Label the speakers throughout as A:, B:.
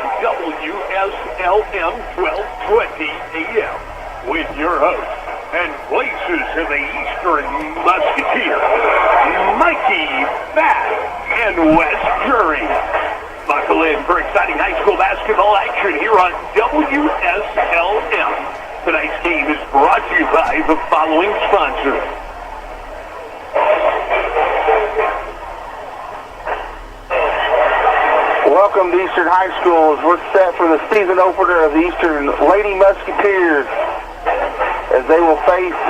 A: on WSLM 1220 AM with your host and voices of the Eastern Musketeers, Mikey, Bass, and Wes Jury. Buckle in for exciting high school basketball action here on WSLM. Tonight's game is brought to you by the following sponsors.
B: Welcome to Eastern High School as we're set for the season opener of the Eastern Lady Musketeers as they will face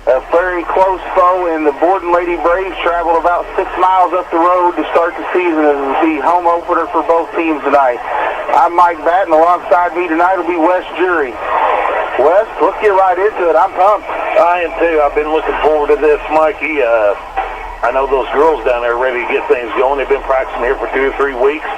B: a very close foe in the Borden Lady Braves. Traveled about 6 miles up the road to start the season as it will be home opener for both teams tonight. I'm Mike Batt, and alongside me tonight will be Wes Jury. Wes, let's get right into it. I'm pumped.
C: I am too. I've been looking forward to this, Mikey. I know those girls down there are ready to get things going. They've been practicing here for 2 or 3 weeks.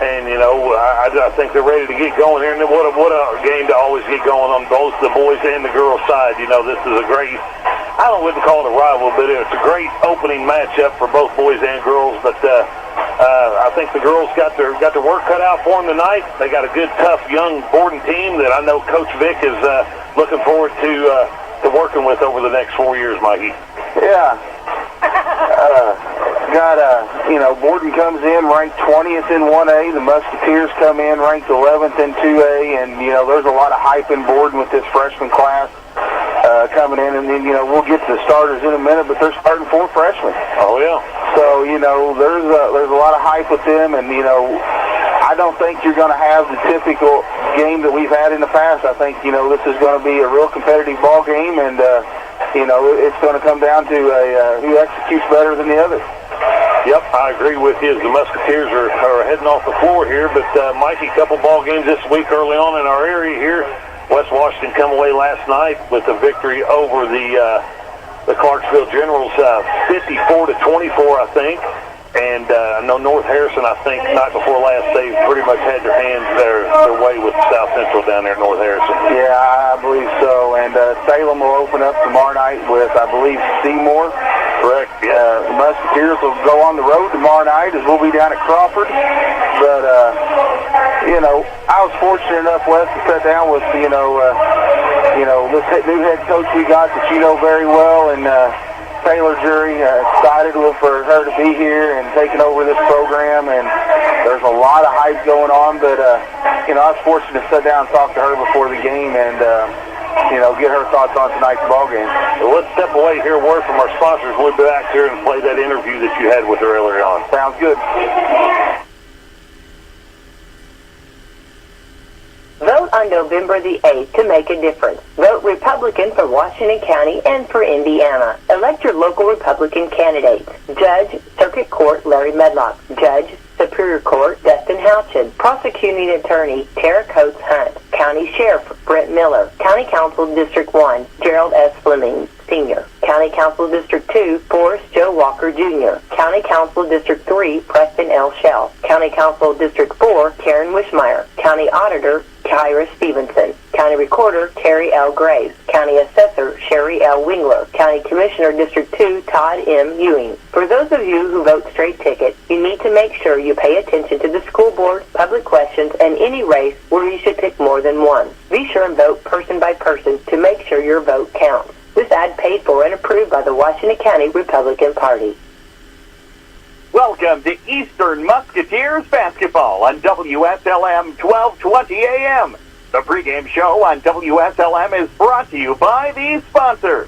C: And, you know, I think they're ready to get going here. And what a game to always get going on both the boys and the girls' side. You know, this is a great, I wouldn't call it a rival, but it's a great opening matchup for both boys and girls. But I think the girls got their work cut out for them tonight. They got a good, tough, young Borden team that I know Coach Vic is looking forward to working with over the next 4 years, Mikey.
B: Yeah. Borden comes in ranked 20th in 1A. The Musketeers come in ranked 11th in 2A. And, there's a lot of hype in Borden with this freshman class coming in. And then, we'll get to the starters in a minute, but they're starting 4 freshmen.
C: Oh, yeah.
B: So, there's a lot of hype with them. And, I don't think you're going to have the typical game that we've had in the past. I think, this is going to be a real competitive ball game. And, it's going to come down to who executes better than the other.
C: Yep, I agree with you. The Musketeers are heading off the floor here, but Mikey, a couple ball games this week early on in our area here. West Washington come away last night with a victory over the Clarksville Generals, 54-24, I think. And I know North Harrison, I think, night before last, they pretty much had their hands their way with South Central down there in North Harrison.
B: Yeah, I believe so. And Salem will open up tomorrow night with, I believe, Seymour.
C: Correct, yeah.
B: The Musketeers will go on the road tomorrow night as we'll be down at Crawford. But, I was fortunate enough, Wes, to sit down with, this new head coach we got that you know very well, and Taylor Jury. Excited for her to be here and taking over this program, and there's a lot of hype going on, but I was fortunate to sit down and talk to her before the game and get her thoughts on tonight's ball game.
C: So let's step away, hear a word from our sponsors. We'll be back here and play that interview that you had with her earlier on.
B: Sounds good.
D: Vote on November the 8th to make a difference. Vote Republican for Washington County and for Indiana. Elect your local Republican candidates. Judge, Circuit Court, Larry Medlock. Judge, Superior Court, Dustin Houchin. Prosecuting Attorney, Tara Coates Hunt. County Sheriff, Brent Miller. County Council District 1, Gerald S. Fleming, Sr. County Council District 2, Forrest Joe Walker, Jr. County Council District 3, Preston L. Shell. County Council District 4, Karen Wishmeyer. County Auditor, Kyra Stevenson. County Recorder, Terry L. Graves. County Assessor, Sherry L. Wingler. County Commissioner, District 2, Todd M. Ewing. For those of you who vote straight ticket, you need to make sure you pay attention to the school board, public questions, and any race where you should pick more than one. Be sure and vote person by person to make sure your vote counts. This ad paid for and approved by the Washington County Republican Party.
A: Welcome to Eastern Musketeers basketball on WSLM 1220 AM. The pregame show on WSLM is brought to you by these sponsors.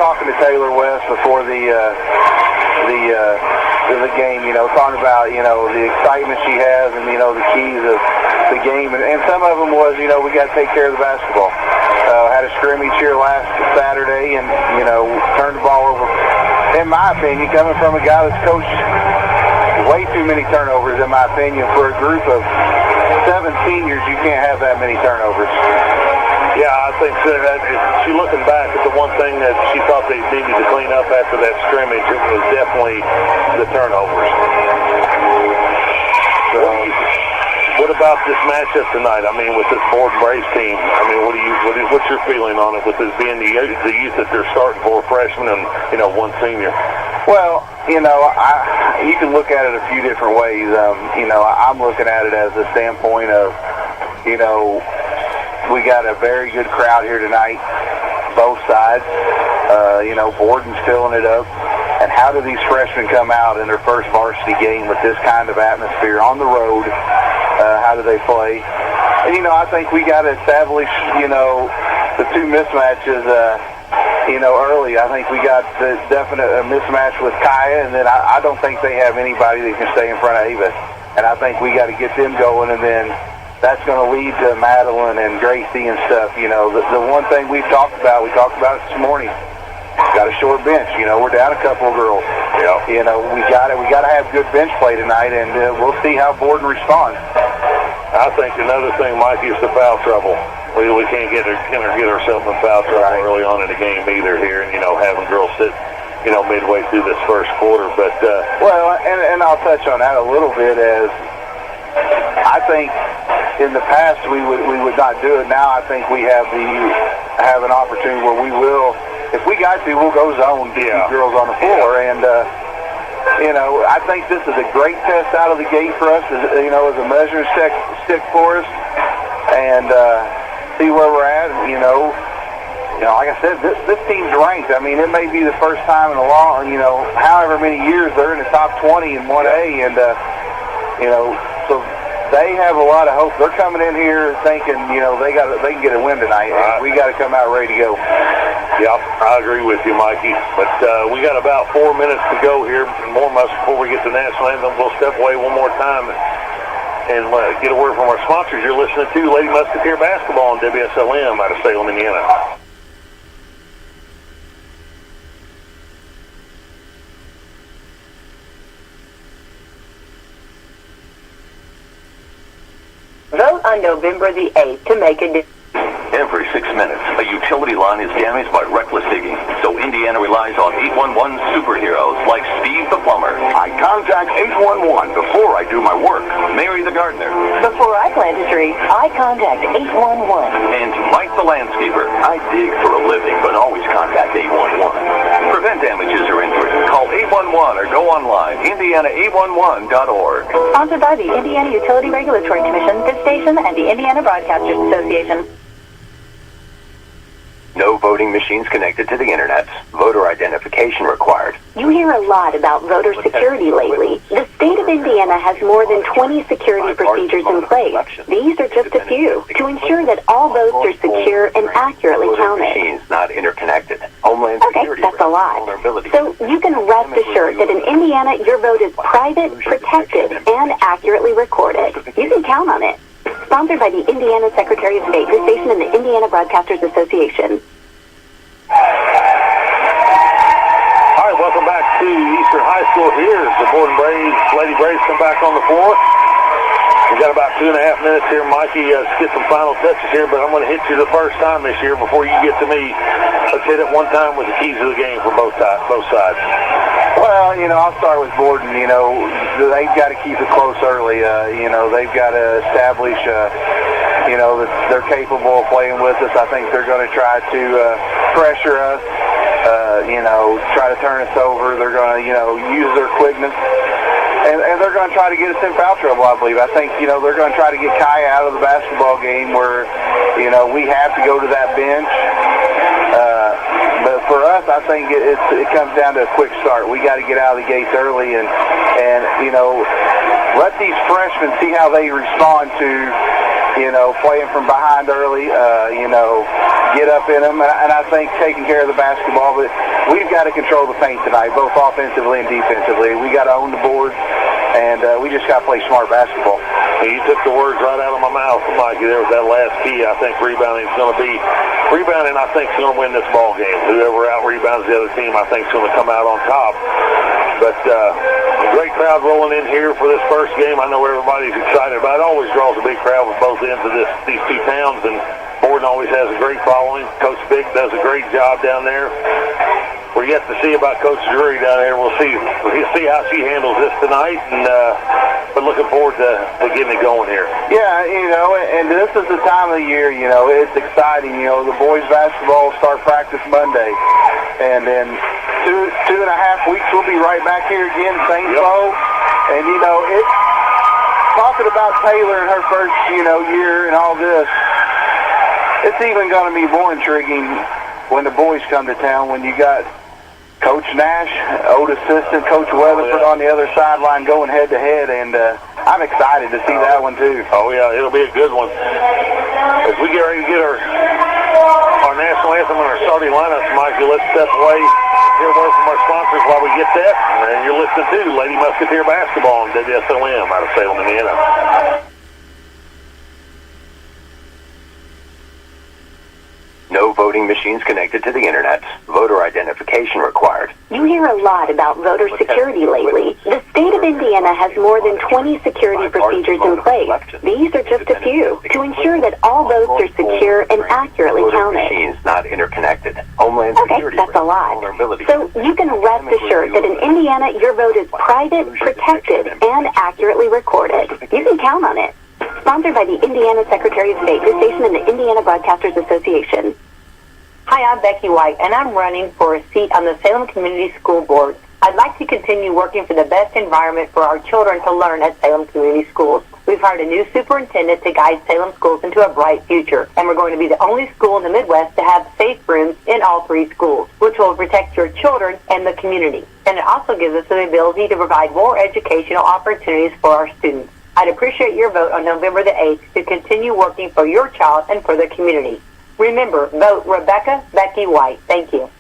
B: talking to Taylor West before the game, talking about, the excitement she has and, the keys of the game. And some of them was, we got to take care of the basketball. Had a scrimmage here last Saturday and, turned the ball over. In my opinion, coming from a guy that's coached way too many turnovers, in my opinion, for a group of 7 seniors, you can't have that many turnovers.
C: Yeah, I think so. She looking back at the one thing that she thought they needed to clean up after that scrimmage, it was definitely the turnovers. So, what about this matchup tonight? I mean, with this Borden Braves team, what's your feeling on it with this being the youth that they're starting for, freshmen and, one senior?
B: Well, you can look at it a few different ways. I'm looking at it as a standpoint of, we got a very good crowd here tonight, both sides. Borden's filling it up. And how do these freshmen come out in their first varsity game with this kind of atmosphere on the road? How do they play? And, I think we got to establish, the two mismatches, early. I think we got the definite mismatch with Kaya, and then I don't think they have anybody that can stay in front of Ava. And I think we got to get them going, and then that's going to lead to Madeline and Gracie and stuff. The one thing we talked about it this morning. Got a short bench. We're down a couple of girls.
C: Yeah.
B: We got to have good bench play tonight, and we'll see how Borden responds.
C: I think another thing, Mikey, is the foul trouble. We can't get ourselves in foul trouble early on in the game either here, and having girls sit, midway through this first quarter. But
B: and I'll touch on that a little bit. As I think in the past we would not do it. Now I think we have an opportunity where we will. If we got to, we'll go zone to keep girls on the floor. And, I think this is a great test out of the gate for us, as a measuring stick for us. And see where we're at. Like I said, this team's ranked. I mean, it may be the first time in a long, however many years they're in the top 20 in 1A. And, so they have a lot of hope. They're coming in here thinking, they can get a win tonight. And we got to come out ready to go.
C: Yep, I agree with you, Mikey. But we got about 4 minutes to go here, more or less, before we get to the national anthem. We'll step away one more time and get a word from our sponsors. You're listening to Lady Musketeer Basketball on WSLM out of Salem, Indiana.
D: Vote on November the 8th to make a difference.
E: Every 6 minutes, a utility line is damaged by reckless digging. So Indiana relies on 811 superheroes like Steve the plumber.
F: I contact 811 before I do my work.
E: Mary the gardener.
D: Before I plant a tree, I contact 811.
E: And Mike the landscaper.
F: I dig for a living, but always contact 811.
E: Prevent damages or injury. Call 811 or go online, indiana811.org.
G: Sponsored by the Indiana Utility Regulatory Commission, this station, and the Indiana Broadcasters Association.
F: No voting machines connected to the internet. Voter identification required.
G: You hear a lot about voter security lately. The state of Indiana has more than 20 security procedures in place. These are just a few to ensure that all votes are secure and accurately counted.
F: Machines not interconnected. Homeland Security.
G: Okay, that's a lot. So you can rest assured that in Indiana, your vote is private, protected, and accurately recorded. You can count on it. Sponsored by the Indiana Secretary of State, this station, and the Indiana Broadcasters Association.
C: All right, welcome back to Eastern High School here as the Borden Braves, Lady Braves come back on the floor. We've got about 2.5 minutes here, Mikey, to get some final touches here, but I'm going to hit you the first time this year before you get to me. Let's hit it one time with the keys of the game for both sides.
B: Well, I'll start with Borden. They've got to keep it close early. They've got to establish, that they're capable of playing with us. I think they're going to try to pressure us, try to turn us over. They're going to, use their quickness. And they're going to try to get us in foul trouble, I believe. I think, they're going to try to get Kaya out of the basketball game where, we have to go to that bench. But for us, I think it comes down to a quick start. We got to get out of the gates early and let these freshmen see how they respond to playing from behind early, get up in them, and I think taking care of the basketball. But we've got to control the paint tonight, both offensively and defensively. We got to own the board, and we just got to play smart basketball.
C: You took the words right out of my mouth, Mikey. There was that last key. I think rebounding is going to be rebounding. I think is going to win this ball game. Whoever out rebounds the other team, I think is going to come out on top. But a great crowd rolling in here for this first game. I know everybody's excited about it. It always draws a big crowd with both ends of these two towns, and Borden always has a great following. Coach Big does a great job down there. We're yet to see about Coach Drury down there. We'll see how she handles this tonight, and but looking forward to getting it going here.
B: Yeah, and this is the time of the year, it's exciting. The boys basketball will start practice Monday, and then 2.5 weeks we'll be right back here again, same flow. And it's talking about Taylor and her first year and all this. It's even going to be more intriguing when the boys come to town, when you got Coach Nash, old assistant, Coach Weatherford on the other sideline going head-to-head, and I'm excited to see that one, too.
C: Oh, yeah, it'll be a good one. As we get ready to get our national anthem and our starting lineups, Mikey, let's step away, hear a word from our sponsors while we get that. And you're listening to Lady Musketeer Basketball on Wslm out of Salem, Indiana.
F: No voting machines connected to the internet. Voter identification required.
G: You hear a lot about voter security lately. The state of Indiana has more than 20 security procedures in place. These are just a few to ensure that all votes are secure and accurately counted.
F: Machines not interconnected. Homeland
G: Okay,
F: Security
G: that's a lot. So you can rest assured that in Indiana, your vote is private, protected, and accurately recorded. You can count on it. Sponsored by the Indiana Secretary of State, this station, and the Indiana Broadcasters Association.
D: Hi, I'm Becky White, and I'm running for a seat on the Salem Community School Board. I'd like to continue working for the best environment for our children to learn at Salem Community Schools. We've hired a new superintendent to guide Salem schools into a bright future, and we're going to be the only school in the Midwest to have safe rooms in all 3 schools, which will protect your children and the community. And it also gives us the ability to provide more educational opportunities for our students. I'd appreciate your vote on November the 8th to continue working for your child and for the community. Remember, vote Rebecca Becky White. Thank you.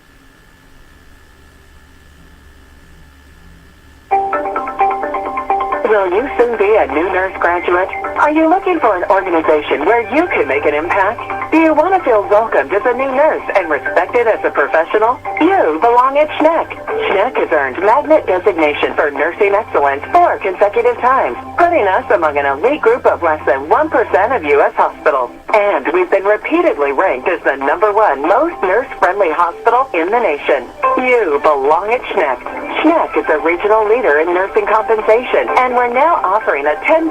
H: Will you soon be a new nurse graduate? Are you looking for an organization where you can make an impact? Do you want to feel welcomed as a new nurse and respected as a professional? You belong at SHNEC. SHNEC has earned Magnet designation for nursing excellence 4 consecutive times, putting us among an elite group of less than 1% of U.S. hospitals. And we've been repeatedly ranked as the #1 most nurse-friendly hospital in the nation. You belong at SHNEC. SHNEC is a regional leader in nursing compensation, and we're now offering a $10,000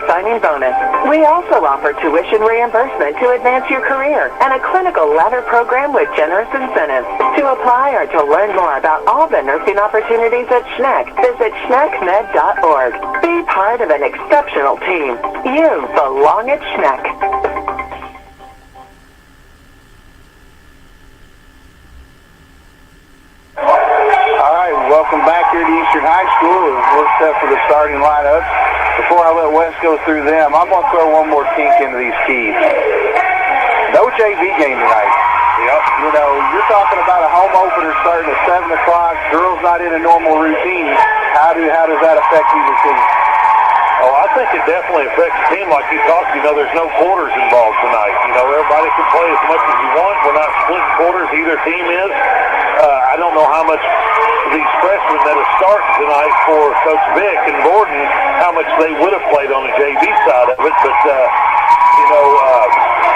H: signing bonus. We also offer tuition reimbursement to advance your career and a clinical ladder program with generous incentives. To apply or to learn more about all the nursing opportunities at SHNEC, visit SHNECmed.org. Be part of an exceptional team. You belong at SHNEC.
B: Welcome back here to Eastern High School. We're set for the starting lineup. Before I let Wes go through them, I'm going to throw one more kink into these keys. No JV game tonight. Yep. You're talking about a home opener starting at 7 o'clock. Girls not in a normal routine. How does that affect either team?
C: Oh, I think it definitely affects the team like you talked. There's no quarters involved tonight. Everybody can play as much as you want. We're not splitting quarters. Either team is. I don't know how much these freshmen that are starting tonight for Coach Vick and Borden, how much they would have played on the JV side of it. But,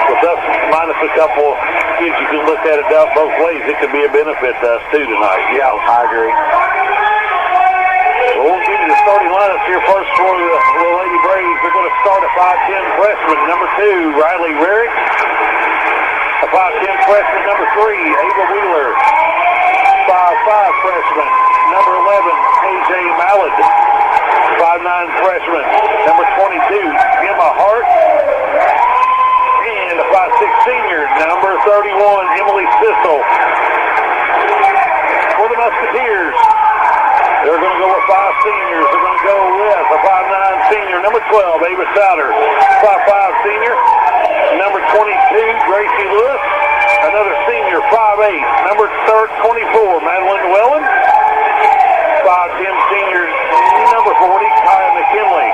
C: with us minus a couple kids, you can look at it down both ways. It could be a benefit to us, too, tonight.
B: Yeah, I agree.
C: Well, we'll give you the starting lineups here first for the Lady Braves. They're going to start a 5'10 freshman, number 2, Riley Rarick. A 5'10 freshman, number 3, Ava Wheeler. 5'5 freshman, number 11, AJ Mallard. 5'9 freshman, number 22, Emma Hart. And a 5'6 senior, number 31, Emily Sissel. For the Musketeers, they're going to go with 5 seniors. They're going to go with a 5'9 senior, number 12, Ava Souter. 5'5" senior. Number 22, Gracie Lewis. Another senior, 5'8", number 24, Madeline Llewellyn. 5'10" senior, number 40, Kaya McKinley.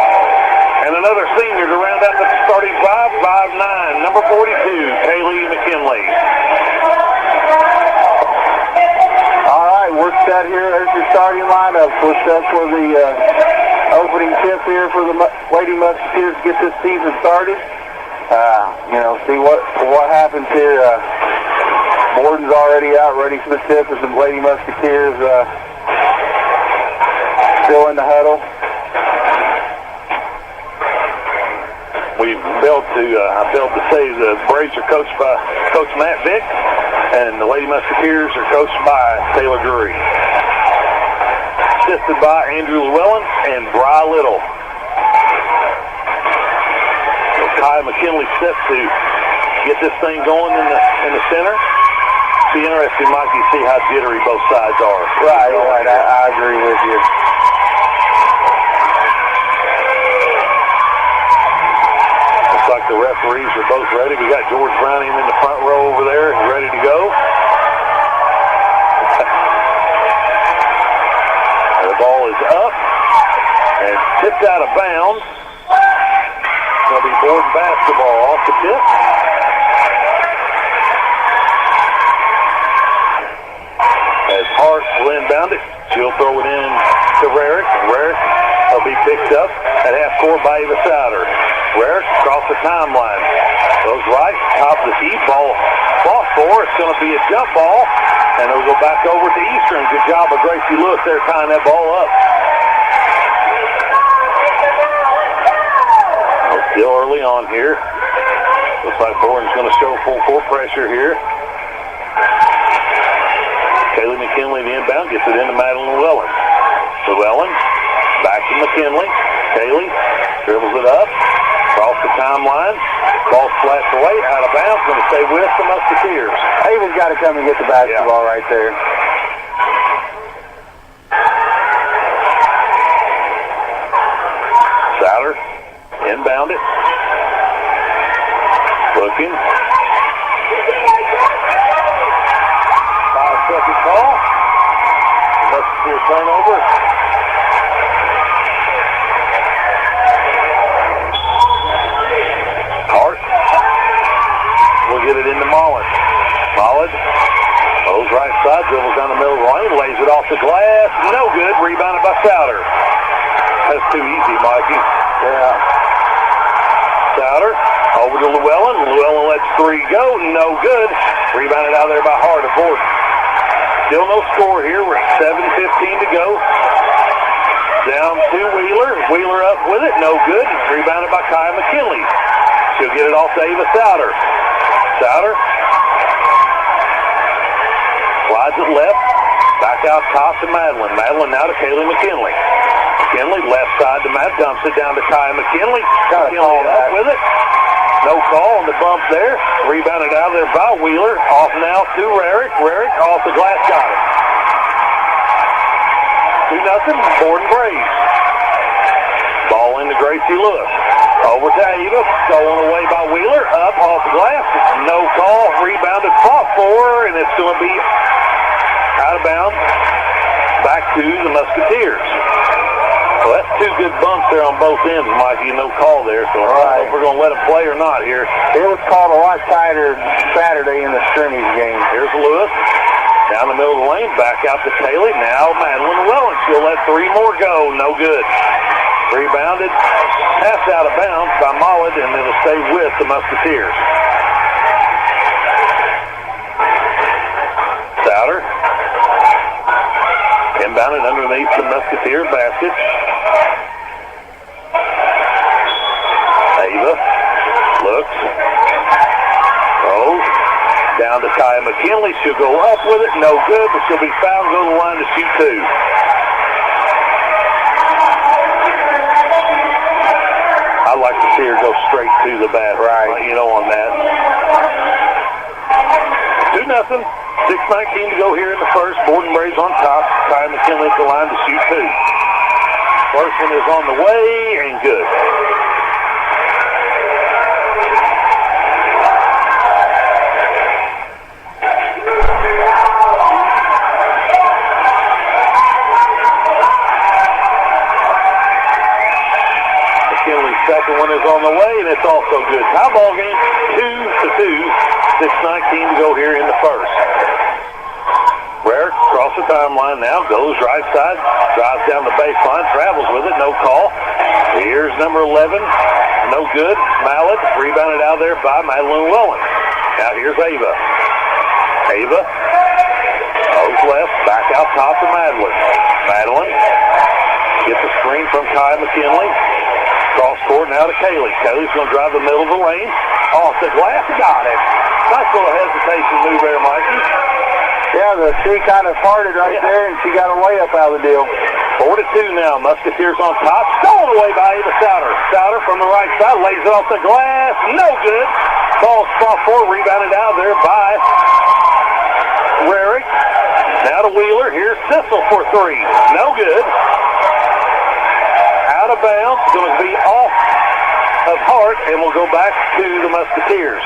C: And another senior to round out the starting 5'9", number 42, Kaylee McKinley.
B: All right, we're set here. There's your starting lineup. We're set for the opening tip here for the Lady Musketeers to get this season started. See what happens here. Borden's already out ready for the tip as the Lady Musketeers still in the huddle.
C: I failed to say the Braves are coached by Coach Matt Vick, and the Lady Musketeers are coached by Taylor Drury. Assisted by Andrew Llewellyn and Bry Little. So Kaya McKinley set to get this thing going in the center. Be interesting, Mikey, to see how jittery both sides are.
B: Right. I agree with you.
C: Like the referees are both ready. We got George Browning in the front row over there, ready to go. The ball is up and tipped out of bounds. It's going to be Borden basketball off the tip. As Hart will inbound it, she'll throw it in to Rarick. Rarick will be picked up at half court by Ava Souter. Rarick across the timeline. Goes right, top of the heat, ball fought for. It's going to be a jump ball, and it'll go back over to Eastern. Good job of Gracie Lewis there tying that ball up. Still early on here. Looks like Borden's going to show full court pressure here. Kaylee McKinley, the inbound, gets it into Madeline Llewellyn. Llewellyn, back to McKinley. Kaylee dribbles it up. Across the timeline. Ball flats away, out of bounds, going to stay with the Musketeers.
B: Ava's got to come and get the basketball right there.
C: Souter, inbound it. Looking. 5-second call. Musketeer turnover. We'll get it into Mollett. Mollett goes right side, dribbles down the middle of the lane, lays it off the glass. No good. Rebounded by Souter. That's too easy, Mikey.
B: Yeah.
C: Souter over to Llewellyn. Llewellyn lets three go. No good. Rebounded out there by Hart of Borden. Still no score here. We're at 7:15 to go. Down to Wheeler. Wheeler up with it. No good. Rebounded by Kaya McKinley. She'll get it off to Ava Souter. Souter slides it left, back out top to Madeline. Madeline now to Kaylee McKinley. McKinley left side to Matt, dumps it down to Kaya McKinley. McKinley up with it. No call on the bump there. Rebounded out of there by Wheeler. Off now to Rarick. Rarick off the glass, got it. 2-0, Borden Braves. Ball into Gracie Lewis. Over to Ava, stolen away by Wheeler, up off the glass, no call, rebounded, fought for, and it's going to be out of bounds, back to the Musketeers. Well, that's two good bumps there on both ends, Mikey, no call there, so I don't know if we're going to let him play or not here.
B: It was called a lot tighter Saturday in the scrimmage game.
C: Here's Lewis, down the middle of the lane, back out to Kaylee, now Madeline Llewellyn, she'll let three more go, no good. Rebounded, passed out of bounds by Mollett, and it'll stay with the Musketeers. Souter, inbounded underneath the Musketeer basket. Ava looks, throws, down to Kaya McKinley. She'll go up with it, no good, but she'll be fouled, go to the line to shoot two. I'd like to see her go straight to the basket, right? On that. 2-0. 6:19 to go here in the first. Borden Braves on top. Kaya McKinley at the line to shoot two. First one is on the way and good. McKinley's second one is on the way, and it's also good. Tie ball game, 2-2. 6:19 to go here in the first. Rarick across the timeline now, goes right side, drives down the baseline, travels with it, no call. Here's number 11, no good. Mallett rebounded out there by Madeline Llewellyn. Now here's Ava. Ava goes left, back out top to Madeline. Madeline gets a screen from Kai McKinley. Cross court now to Kaylee. Kaylee's going to drive the middle of the lane. Off the glass, got it. Nice little hesitation move there, Mikey.
B: Yeah, she kind of farted right there, and she got a layup out of the deal.
C: 4-2 now. Musketeers on top. Stolen away by Ava Souter. Souter from the right side lays it off the glass. No good. Ball spot four. Rebounded out there by Rarick. Now to Wheeler. Here's Sissel for three. No good. Out of bounds. Going to be off of Hart, and we'll go back to the Musketeers.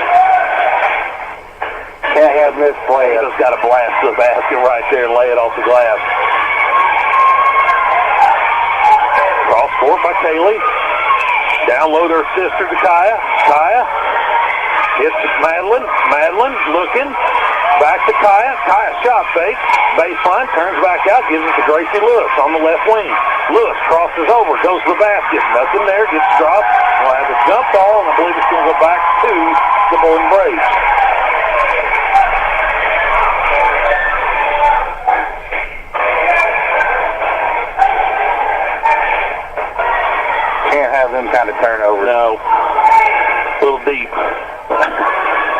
B: Can't have misplay.
C: Ava's got to blast the basket right there and lay it off the glass. Cross court by Kaylee. Down low to her sister to Kaya. Kaya hits Madeline. Madeline looking. Back to Kaya. Kaya shot fake. Baseline. Turns back out. Gives it to Gracie Lewis on the left wing. Lewis crosses over. Goes to the basket. Nothing there. Gets dropped. We'll have a jump ball, and I believe it's going to go back to the Borden Braves.
B: Can't have them kind of turnovers.
C: No. A little deep.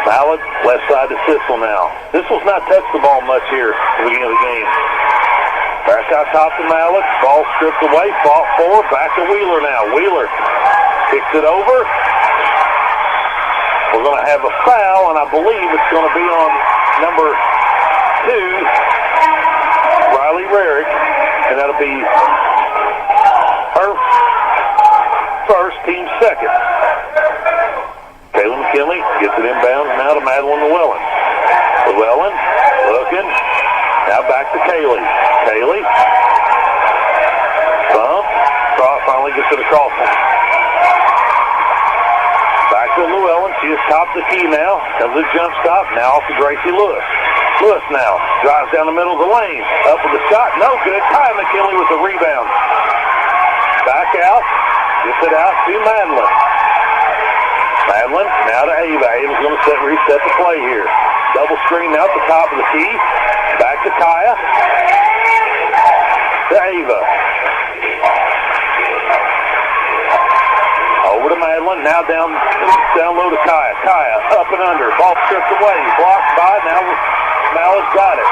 C: Mallett, left side to Sissel now. Sissel's not touched the ball much here at the beginning of the game. Back out top to Mallett. Ball stripped away. Fought forward. Back to Wheeler now. Wheeler kicks it over. We're going to have a foul, and I believe it's going to be on number 2, Riley Rarick, and that'll be her first, team second. Kayla McKinley gets it inbound now to Madeline Llewellyn. Llewellyn looking. Now back to Kaylee. Kaylee. Bump. Finally gets it across. Back to Llewellyn. She has topped the key now. Comes a jump stop. Now off to Gracie Lewis. Lewis now drives down the middle of the lane. Up with the shot. No good. Kai McKinley with the rebound. Back out. Gets it out to Madeline. Madeline now to Ava. Ava's going to reset the play here. Double screen now at the top of the key. Back to Kaya. To Ava. Over to Madeline. Now down low to Kaya. Kaya up and under. Ball stripped away. Blocked by. Now Mallett's got it.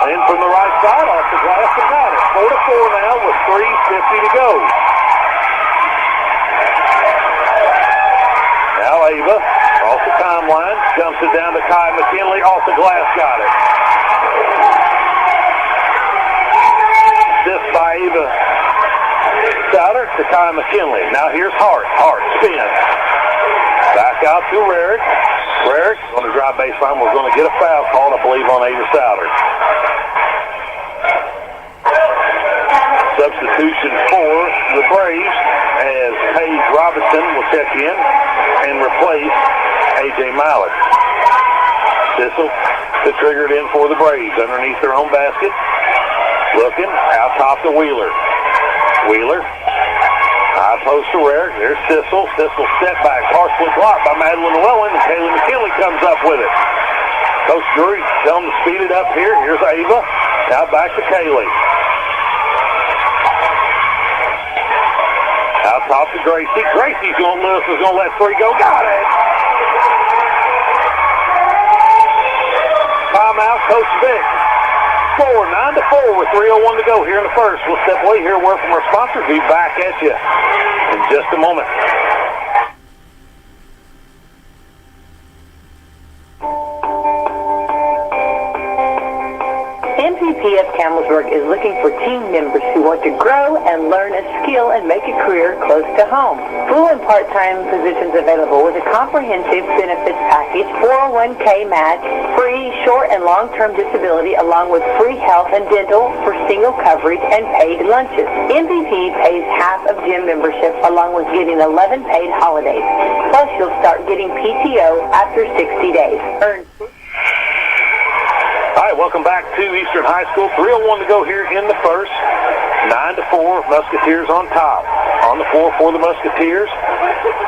C: In from the right side, off the glass, and got it. 4-4 now with 3:50 to go. Now Ava, off the timeline, jumps it down to Kai McKinley, off the glass, got it. Assist by Ava Souter to Kai McKinley. Now here's Hart. Hart spins. Back out to Rarick. Rarick on the drive baseline. We're going to get a foul called, I believe, on Ava Souter. Substitution for the Braves as Paige Robinson will check in and replace A.J. Mallett. Sissel to trigger it in for the Braves underneath their own basket. Looking out top to Wheeler. Wheeler. High post to Rarick. There's Sissel. Sissel step back. Partially blocked by Madeline Llewellyn. And Kaylee McKinley comes up with it. Coach Drury telling them to speed it up here. Here's Ava. Now back to Kaylee. Out top to Gracie. Gracie's going to Lewis is going to let three go. Got it. Timeout, Coach Vick. 9-4 with 3:01 to go here in the first. We'll step away here, word from our sponsors. Be back at you in just a moment.
D: MVP of Campbellsburg is looking for team members who want to grow and learn a skill and make a career close to home. Full and part-time positions available with a comprehensive benefits package, 401k match, free short and long-term disability, along with free health and dental for single coverage and paid lunches. MVP pays half of gym membership along with getting 11 paid holidays. Plus, you'll start getting PTO after 60 days. Earn.
C: All right, welcome back to Eastern High School. 3:01 to go here in the first. 9-4, Musketeers on top. On the floor for the Musketeers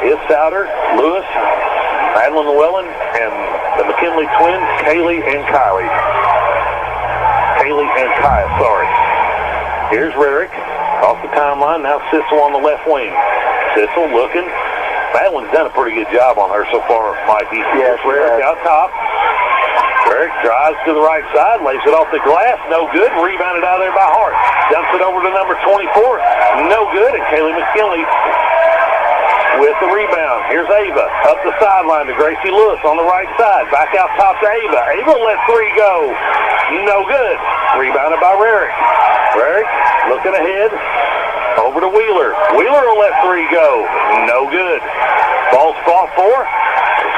C: is Souter, Lewis, Madeline Llewellyn, and the McKinley twins, Kaylee and Kylie. Kaylee and Kaya, sorry. Here's Rarick off the timeline. Now Sissel on the left wing. Sissel looking. Madeline's done a pretty good job on her so far, Mikey.
B: Yes,
C: Rarick out top. Rarick drives to the right side, lays it off the glass, no good. Rebounded out of there by Hart. Dumps it over to number 24, no good. And Kaylee McKinley with the rebound. Here's Ava up the sideline to Gracie Lewis on the right side. Back out top to Ava. Ava let three go. No good. Rebounded by Rarick. Rarick looking ahead. Over to Wheeler. Wheeler will let three go. No good. Ball's fought for.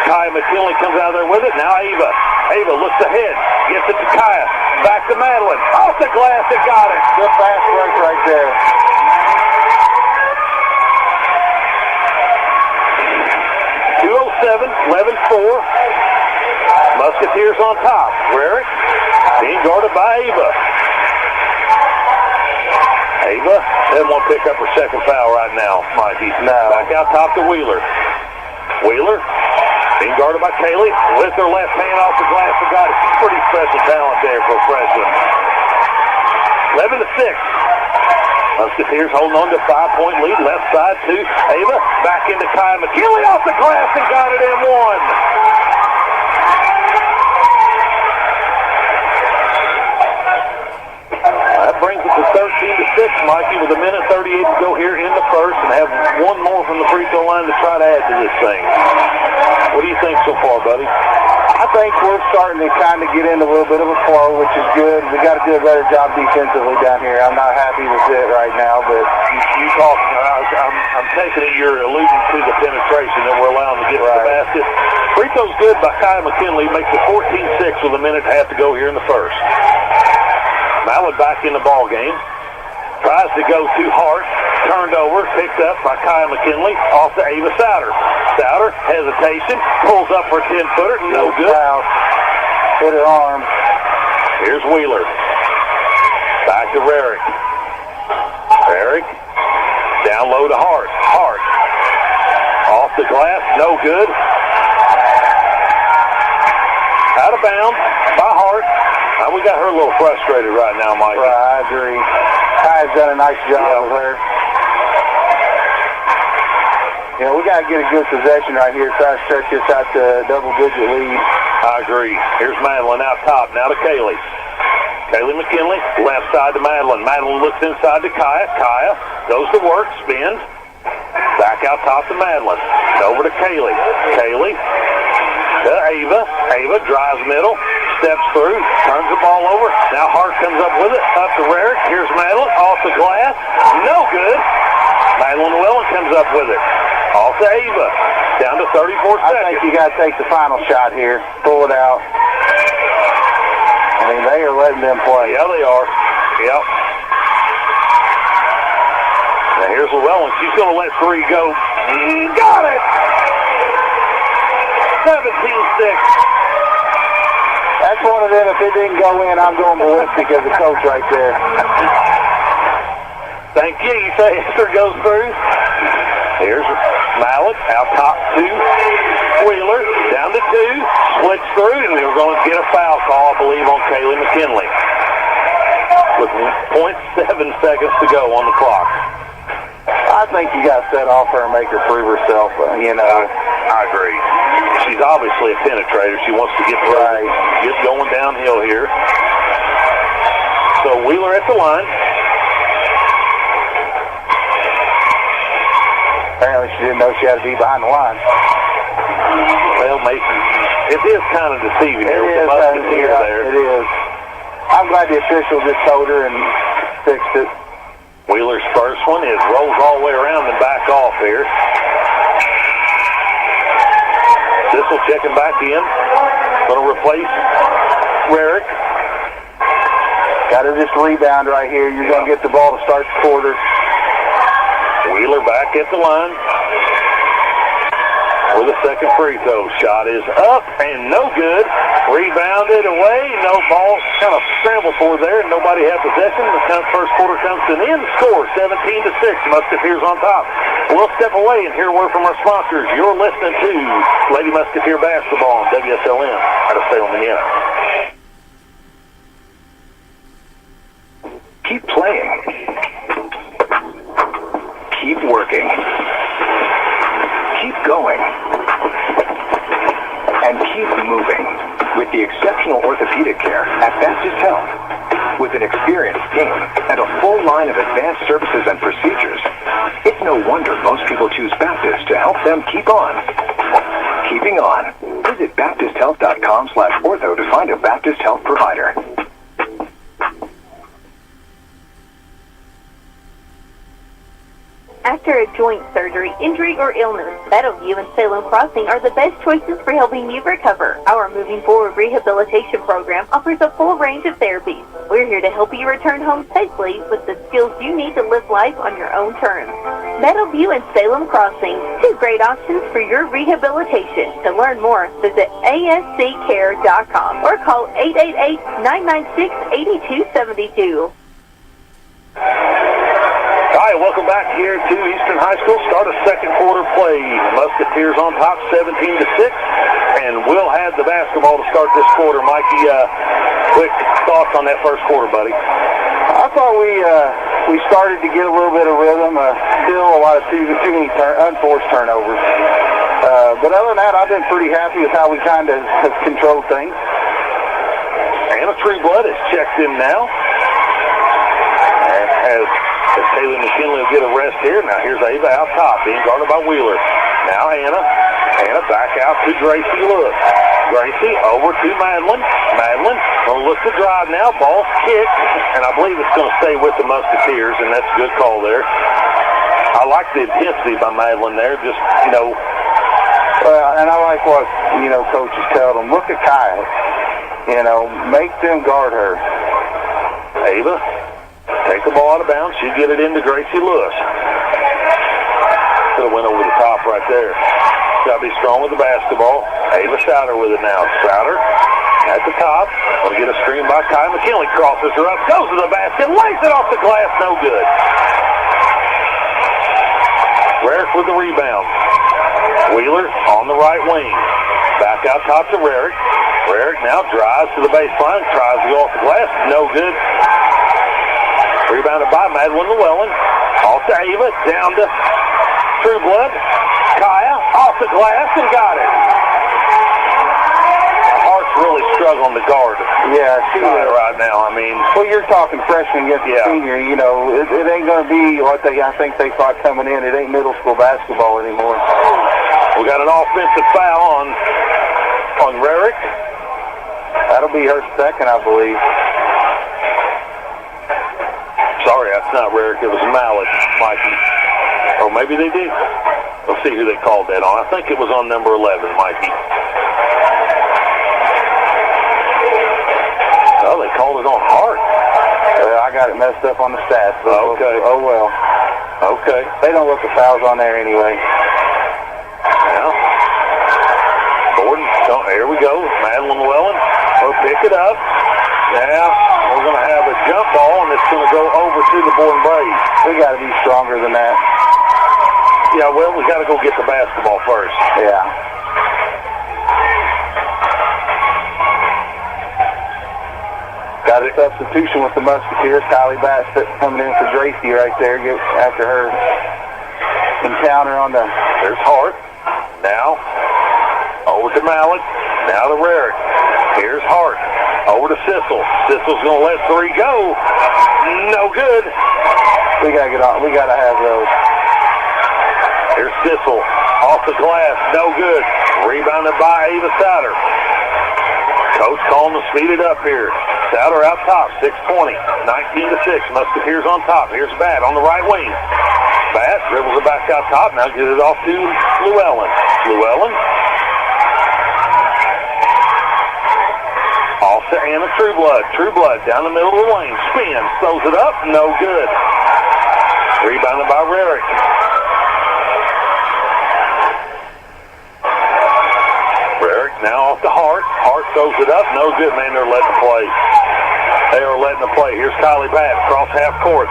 C: Kaya McKinley comes out there with it. Now Ava. Ava looks ahead. Gets it to Kaya. Back to Madeline. Off the glass. It got it.
B: Good fast break right there.
C: 2:07, 11-4. Musketeers on top. Rarick being guarded by Ava. Ava doesn't want to pick up her second foul right now, Mikey.
B: No.
C: Back out top to Wheeler. Wheeler being guarded by Kaylee with her left hand off the glass. We got it. Pretty special talent there for a freshman. 11-6. Musketeers holding on to a 5-point lead. Left side to Ava. Back into Kaya McKinley off the glass and got it in one. That brings it to 13-6, Mikey, with 1:38 to go here in the first, and have one more from the free throw line to try to add to this thing. What do you think so far, buddy?
B: I think we're starting to kind of get into a little bit of a flow, which is good. We got to do a better job defensively down here. I'm not happy with it right now, but
C: you talk. I'm taking it you're alluding to the penetration that we're allowing to get to the basket. Free throw's good by Kaya McKinley. Makes it 14-6 with 1 minute and a half to go here in the first. Mallard back in the ball game. Tries to go too hard. Turned over. Picked up by Kaya McKinley. Off to Ava Souter. Souter, hesitation. Pulls up for a 10-footer. No good.
B: Foul. Hit her arm.
C: Here's Wheeler. Back to Rarick. Rarick. Down low to Hart. Hart. Off the glass. No good. Out of bounds by Hart. Now we got her a little frustrated right now, Mike.
B: Right, I agree. Kaya's done a nice job with her. You know, we got to get a good possession right here, try to stretch this out to a double-digit lead.
C: I agree. Here's Madeline out top. Now to Kaylee. Kaylee McKinley, left side to Madeline. Madeline looks inside to Kaya. Kaya goes to work, spins. Back out top to Madeline. Over to Kaylee. Kaylee to Ava. Ava drives middle. Steps through, turns the ball over. Now Hart comes up with it, up to Rarick. Here's Madeline, off the glass. No good. Madeline Llewellyn comes up with it. Off to Ava. Down to 34 seconds.
B: I think you got to take the final shot here. Pull it out. I mean, they are letting them play.
C: Yeah, they are. Yep. Now here's Llewellyn. She's going to let three go. Got it! 17-6.
B: That's one of them. If it didn't go in, I'm going ballistic as a coach right there.
C: Thank you. You say Esther goes through. Here's Mallett out top to Wheeler. Down to two. Splits through, and we're going to get a foul call, I believe, on Kaylee McKinley. With 0.7 seconds to go on the clock.
B: I think you got to set off her and make her prove herself, you know.
C: I agree. She's obviously a penetrator. She wants to get going downhill here. So Wheeler at the line.
B: Apparently she didn't know she had to be behind the line.
C: Well, Mason, it is kind of deceiving.
B: It is.
C: There.
B: It is. I'm glad the official just told her and fixed it.
C: Wheeler's first one is rolls all the way around and back off here. Sissel checking back in. Going to replace Rarick.
B: Got to just rebound right here. You're going to get the ball to start the quarter.
C: Wheeler back at the line for the second free throw. Shot is up and no good. Rebounded away. No ball. Kind of scrambled for there. Nobody had possession. The first quarter comes to an end. Score 17-6. Musketeers on top. We'll step away and hear a word from our sponsors. You're listening to Lady Musketeer Basketball on WSLM out of Salem, Indiana.
F: Keep playing. Keep working. Keep going. And keep moving with the exceptional orthopedic care at Baptist Health. With an experienced team and a full line of advanced services and procedures, it's no wonder most people choose Baptist to help them keep on. Keeping on. Visit BaptistHealth.com/ortho to find a Baptist Health provider.
I: After a joint surgery, injury, or illness, Meadowview and Salem Crossing are the best choices for helping you recover. Our Moving Forward Rehabilitation Program offers a full range of therapies. We're here to help you return home safely with the skills you need to live life on your own terms. Meadowview and Salem Crossing, two great options for your rehabilitation. To learn more, visit asccare.com or call 888-996-8272.
C: All right, welcome back here to Eastern High School. Start of second quarter play. The Musketeers on top, 17-6, and we'll have the basketball to start this quarter. Mikey, quick thoughts on that first quarter, buddy?
B: I thought we started to get a little bit of rhythm. Still a lot of too many unforced turnovers. But other than that, I've been pretty happy with how we kind of have controlled things.
C: Anna Treeblood has checked in now. As Taylor McKinley will get a rest here. Now here's Ava out top, being guarded by Wheeler. Now Anna back out to Gracie Lewis. Gracie over to Madeline. Madeline going to look to drive now. Ball kicked, and I believe it's going to stay with the Musketeers, and that's a good call there. I like the intensity by Madeline there. Just, Well,
B: and I like what, coaches tell them. Look at Kyle. Make them guard her.
C: Ava. Take the ball out of bounds. She get it into Gracie Lewis. Could have went over the top right there. Got to be strong with the basketball. Ava Souter with it now. Souter at the top. Going to get a screen by Kai McKinley. Crosses her up. Goes to the basket. Lays it off the glass. No good. Rarick with the rebound. Wheeler on the right wing. Back out top to Rarick. Rarick now drives to the baseline. Tries to go off the glass. No good. Rebounded by Madeline Llewellyn. Off to Ava. Down to Trueblood. Kaya off the glass and got it. Hart's really struggling to guard.
B: Yeah, she
C: is right now. I mean,
B: well, you're talking freshman against senior. It ain't going to be what I think they thought coming in. It ain't middle school basketball anymore.
C: We got an offensive foul on Rarick.
B: That'll be her second, I believe.
C: Sorry, that's not Rarick. It was Mallett, Mikey. Or maybe they did. Let's see who they called that on. I think it was on number 11, Mikey. Oh, they called it on Hart.
B: I got it messed up on the stats.
C: Okay.
B: Oh, well.
C: Okay.
B: They don't look the fouls on there anyway.
C: Yeah. Borden, here we go. Madeline Llewellyn will pick it up. Now, we're going to have a jump ball, and it's going to go over to the Borden Braves.
B: We got to be stronger than that.
C: Yeah, well, we got to go get the basketball first.
B: Yeah. Got a substitution with the Musketeers. Kylie Bassett coming in for Gracie right there after her encounter on the...
C: There's Hart. Now, over to Mallett. Now to Rarick. Here's Hart. Over to Sissel. Sissel's going to let three go. No good.
B: We got to get on. We got to have those.
C: Here's Sissel. Off the glass. No good. Rebounded by Ava Souter. Coach calling to speed it up here. Souter out top, 6:20, 19-6. Musketeers on top. Here's Bat on the right wing. Bat dribbles it back out top. Now gives it off to Wslm. Wslm. Off to Anna Trueblood. Trueblood down the middle of the lane. Spins. Throws it up. No good. Rebounded by Rarick. Rarick now off to Hart. Hart throws it up. No good. Man, they're letting it play. They are letting it play. Here's Kylie Bat across half court.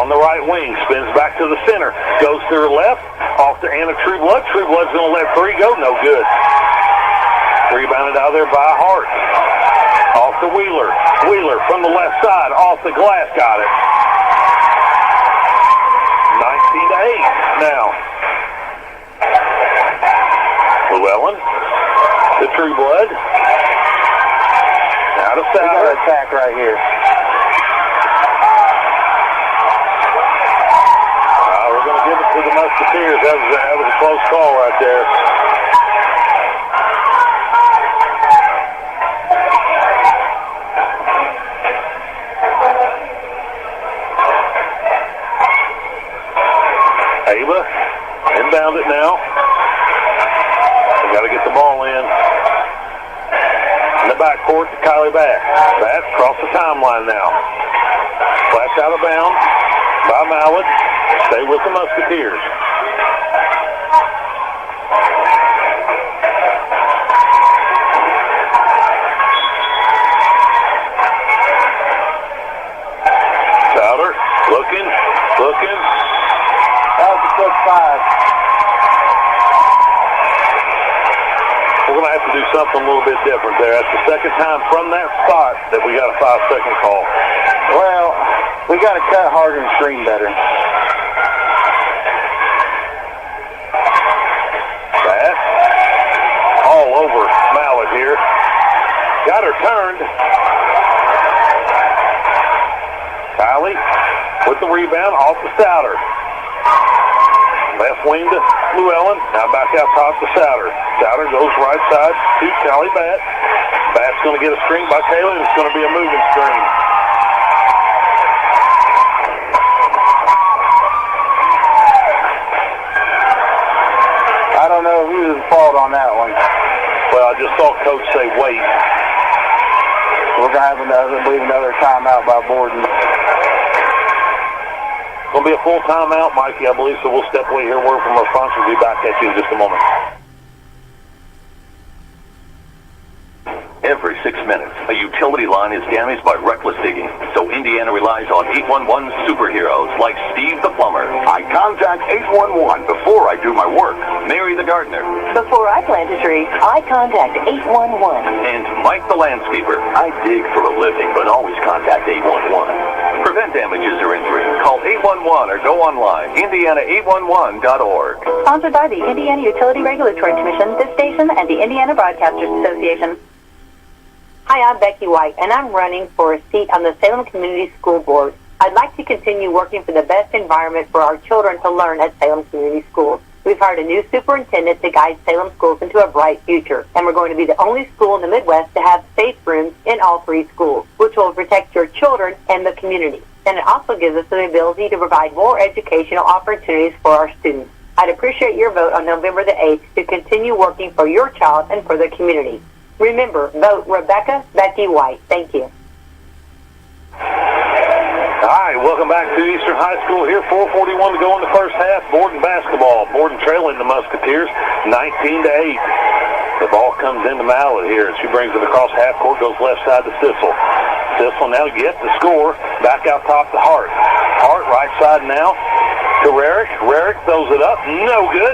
C: On the right wing. Spins back to the center. Goes to her left. Off to Anna Trueblood. Trueblood's going to let three go. No good. Rebounded out there by Hart. Off to Wheeler. Wheeler from the left side. Off the glass. Got it. 19-8 now. Llewellyn to Trueblood. Now to Souter.
B: We got an attack right here.
C: We're going to give it to the Musketeers. That was a close call right there. Ava, inbound it now. We got to get the ball in. In the backcourt to Kylie Bat. Bat across the timeline now. Flash out of bounds by Mallett. Stay with the Musketeers. Souter, looking.
B: That was a quick 5.
C: We're going to have to do something a little bit different there. That's the second time from that spot that we got a 5-second call.
B: Well, we got to cut harder and screen better.
C: Bat all over Mallett here. Got her turned. Kylie with the rebound off the Souter. Left wing to Llewellyn. Now back out top to Souter. Souter goes right side to Kylie Bat. Bat's going to get a screen by Kayla, and it's going to be a moving screen.
B: I don't know who's at fault on that one.
C: Well, I just saw Coach say wait.
B: We're going to have another timeout by Borden.
C: Going to be a full timeout, Mikey, I believe, so we'll step away here. Word from our sponsor. We'll be back at you in just a moment.
E: Every 6 minutes, a utility line is damaged by reckless digging. So Indiana relies on 811 superheroes like Steve the plumber.
F: I contact 811 before I do my work.
E: Mary the gardener.
D: Before I plant a tree, I contact 811.
E: And Mike the landscaper.
F: I dig for a living, but always contact 811.
E: Prevent damages or injury. Call 811 or go online. Indiana811.org.
I: Sponsored by the Indiana Utility Regulatory Commission, this station, and the Indiana Broadcasters Association.
D: Hi, I'm Becky White, and I'm running for a seat on the Salem Community School Board. I'd like to continue working for the best environment for our children to learn at Salem Community Schools. We've hired a new superintendent to guide Salem schools into a bright future, and we're going to be the only school in the Midwest to have safe rooms in all 3 schools, which will protect your children and the community. And it also gives us the ability to provide more educational opportunities for our students. I'd appreciate your vote on November the 8th to continue working for your child and for the community. Remember, vote Rebecca Becky White. Thank you.
C: All right, welcome back to Eastern High School here. 4:41 to go in the first half. Borden basketball. Borden trailing the Musketeers 19-8. The ball comes into Mallett here, and she brings it across half court, goes left side to Sissel. Sissel now gets the score. Back out top to Hart. Hart right side now to Rarick. Rarick throws it up. No good.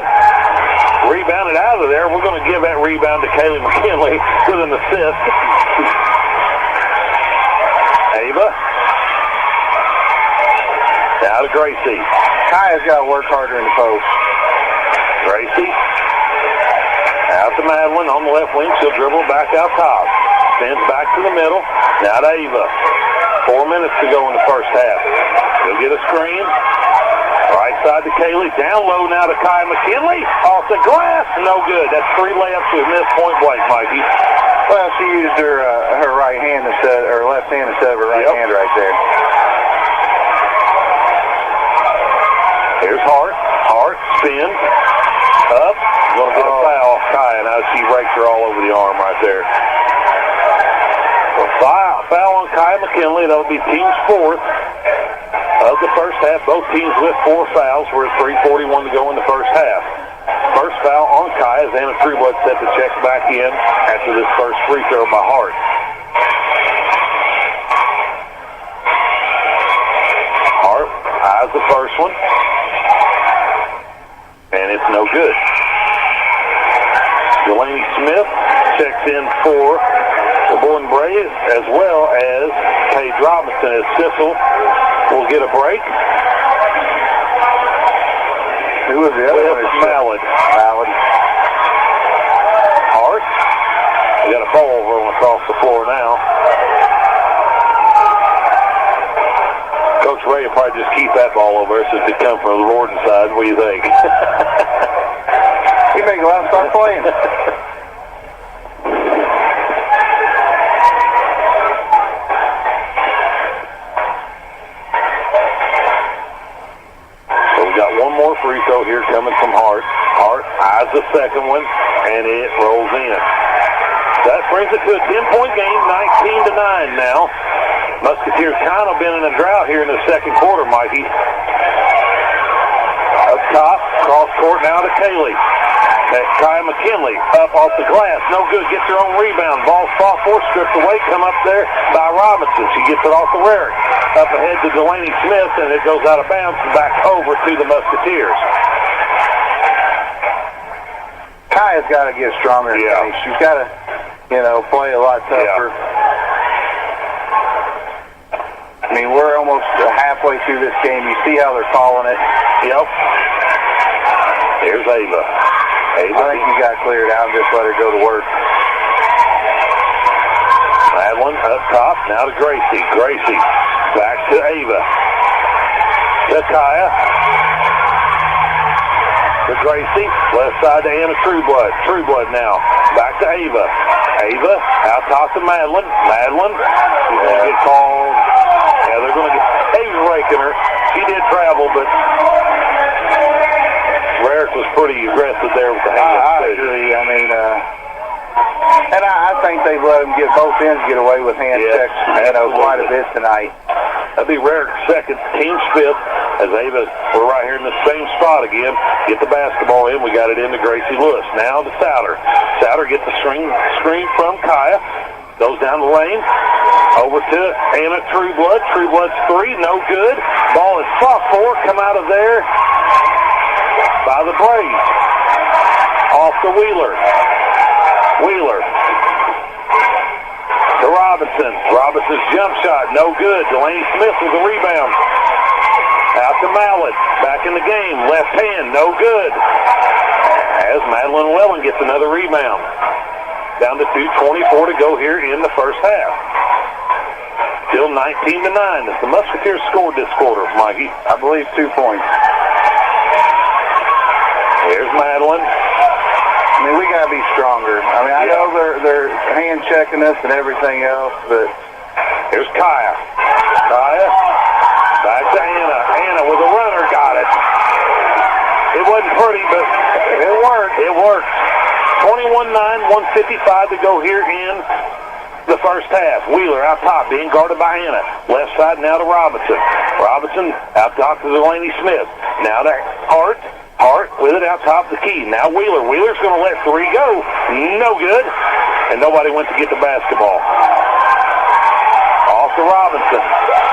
C: Rebounded out of there. We're going to give that rebound to Kaylee McKinley with an assist. Ava. Now to Gracie.
B: Kaya's got to work harder in the post.
C: Gracie. Out to Madeline on the left wing. She'll dribble back out top. Spins back to the middle. Now to Ava. 4 minutes to go in the first half. She'll get a screen. Right side to Kaylee. Down low now to Kaya McKinley. Off the glass. No good. That's 3 layups with missed point blank, Mikey.
B: Well, she used her right hand instead, or left hand instead of her right hand right there.
C: Here's Hart. Hart spins up. Going to get a foul. Kaya, now she raked her all over the arm right there. Foul on Kaya McKinley. That'll be team's fourth of the first half. Both teams with 4 fouls. We're at 3:41 to go in the first half. First foul on Kaya as Anna Trueblood set the check back in after this first free throw by Hart. Hart eyes the first one. And it's no good. Delaney Smith checks in for the Borden Braves, as well as Paige Robinson, as Sissel will get a break.
B: Who was the other one?
C: Mallard. Hart. We got a ball rolling across the floor now. Coach Ray will probably just keep that ball over there since it come from the Borden side. What do you think?
B: He may go out and start playing.
C: So we got one more free throw here coming from Hart. Hart eyes the second one, and it rolls in. That brings it to a 10-point game, 19-9 now. Musketeers kind of been in a drought here in the second quarter, Mikey. Up top, cross court now to Kaylee. Kaya McKinley up off the glass. No good. Gets her own rebound. Ball fought for, stripped away. Come up there by Robinson. She gets it off the rear. Up ahead to Delaney Smith, and it goes out of bounds and back over to the Musketeers.
B: Kaya's got to get stronger.
C: Yeah.
B: She's got to, play a lot tougher.
C: Yeah.
B: I mean, we're almost halfway through this game. You see how they're calling it.
C: Yep. Here's Ava.
B: I think you got cleared out and just let her go to work.
C: Madeline up top, now to Gracie. Gracie back to Ava. To Kaya. To Gracie. Left side to Anna Trueblood. Trueblood now. Back to Ava. Ava out top to Madeline. Madeline is going to get called. Yeah, they're going to get... Ava's raking her. She did travel, but... Rarick was pretty aggressive there with the hand.
B: I agree. I mean, and I think they've let them get both ends get away with hand checks, quite a bit tonight.
C: That'd be Rarick's second, team's fifth, as Ava, we're right here in the same spot again. Get the basketball in. We got it into Gracie Lewis. Now to Souter. Souter gets the screen from Kaya. Goes down the lane. Over to Anna Trueblood. Trueblood's three, no good. Ball is fought for. Come out of there by the Braves. Off to Wheeler. Wheeler to Robinson. Robinson's jump shot, no good. Delaney Smith with the rebound. Out to Mallard. Back in the game. Left hand, no good. As Madeline Wellen gets another rebound. Down to 2:24 to go here in the first half. Still 19-9 as the Musketeers scored this quarter, Mikey.
B: I believe 2 points.
C: Here's Madeline.
B: I mean, we got to be stronger. I mean, I know they're hand checking us and everything else, but
C: here's Kaya. Kaya back to Anna. Anna with a runner, got it. It wasn't pretty, but it worked. It worked. 21-9, 1:55 to go here in the first half. Wheeler out top, being guarded by Anna. Left side now to Robinson. Robinson out top to Delaney Smith. Now to Hart. Hart with it out top the key. Now Wheeler. Wheeler's going to let three go. No good. And nobody went to get the basketball. Off to Robinson.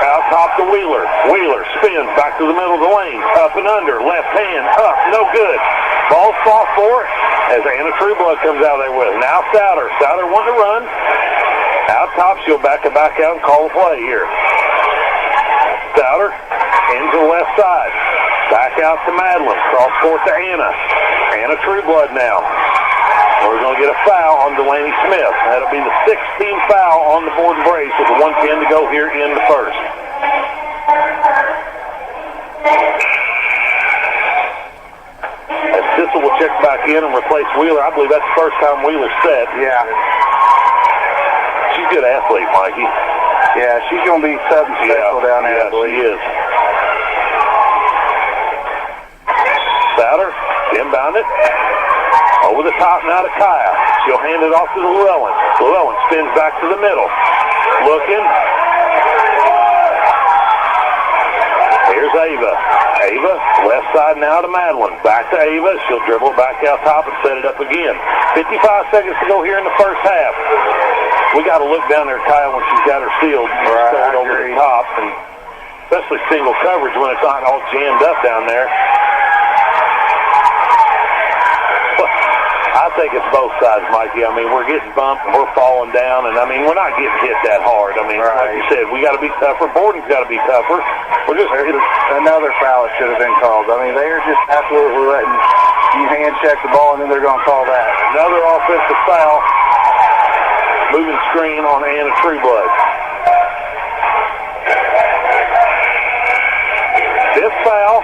C: Out top to Wheeler. Wheeler spins back to the middle of the lane. Up and under. Left hand. Up. No good. Ball's fought for as Anna Trueblood comes out there with it. Now Souter. Souter wanting to run. Out top. She'll back it back out and call the play here. Souter into the left side. Back out to Madeline. Cross court to Anna. Anna Trueblood now. We're going to get a foul on Delaney Smith. That'll be the 16th foul on the Borden Braves with the 1:10 to go here in the first. As Sissel will check back in and replace Wheeler. I believe that's the first time Wheeler's set.
B: Yeah.
C: good athlete, Mikey.
B: Yeah, she's going to be something special down there, I believe.
C: She is. Souter, inbound it. Over the top now to Kaya. She'll hand it off to Llewellyn. Llewellyn spins back to the middle. Looking. Here's Ava. Ava, left side now to Madeline. Back to Ava. She'll dribble it back out top and set it up again. 55 seconds to go here in the first half. We got to look down there, Kyle, when she's got her sealed. Right, over the top, and especially single coverage when it's not all jammed up down there. I think it's both sides, Mikey. I mean, we're getting bumped and we're falling down, and I mean, we're not getting hit that hard. I mean, like you said, we got to be tougher. Borden's got to be tougher. We're just
B: another foul should have been called. I mean, they're just absolutely letting you hand check the ball, and then they're going to call that.
C: Another offensive foul. Moving screen on Anna Trueblood. Fifth foul,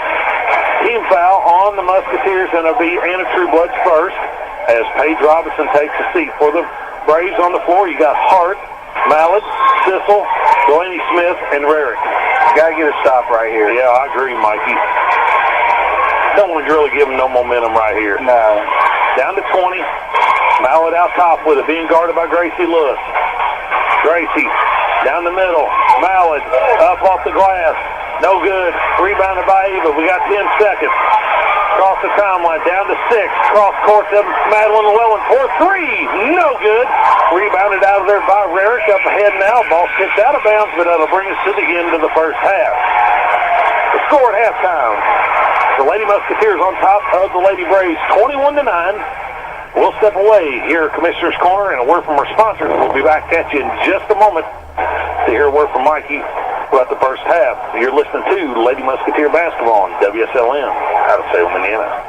C: team foul on the Musketeers, and it'll be Anna Trueblood's first. As Paige Robinson takes a seat. For the Braves on the floor, you got Hart, Mallett, Sissel, Delaney Smith, and Rarick.
B: Got to get a stop right here.
C: Yeah, I agree, Mikey. Don't want to really give them no momentum right here.
B: No.
C: Down to 20. Mallett out top with it, being guarded by Gracie Lewis. Gracie, down the middle. Mallett, up off the glass. No good. Rebounded by Ava. We got 10 seconds. Across the timeline, down to 6. Cross court to Madeline Llewellyn for 3. No good. Rebounded out of there by Rarick. Up ahead now. Ball kicked out of bounds, but that'll bring us to the end of the first half. The score at halftime. The Lady Musketeers on top of the Lady Braves, 21-9. We'll step away here at Commissioner's Corner and a word from our sponsors. We'll be back at you in just a moment to hear a word from Mikey about the first half. You're listening to Lady Musketeer Basketball on Wslm out of Salem, Indiana.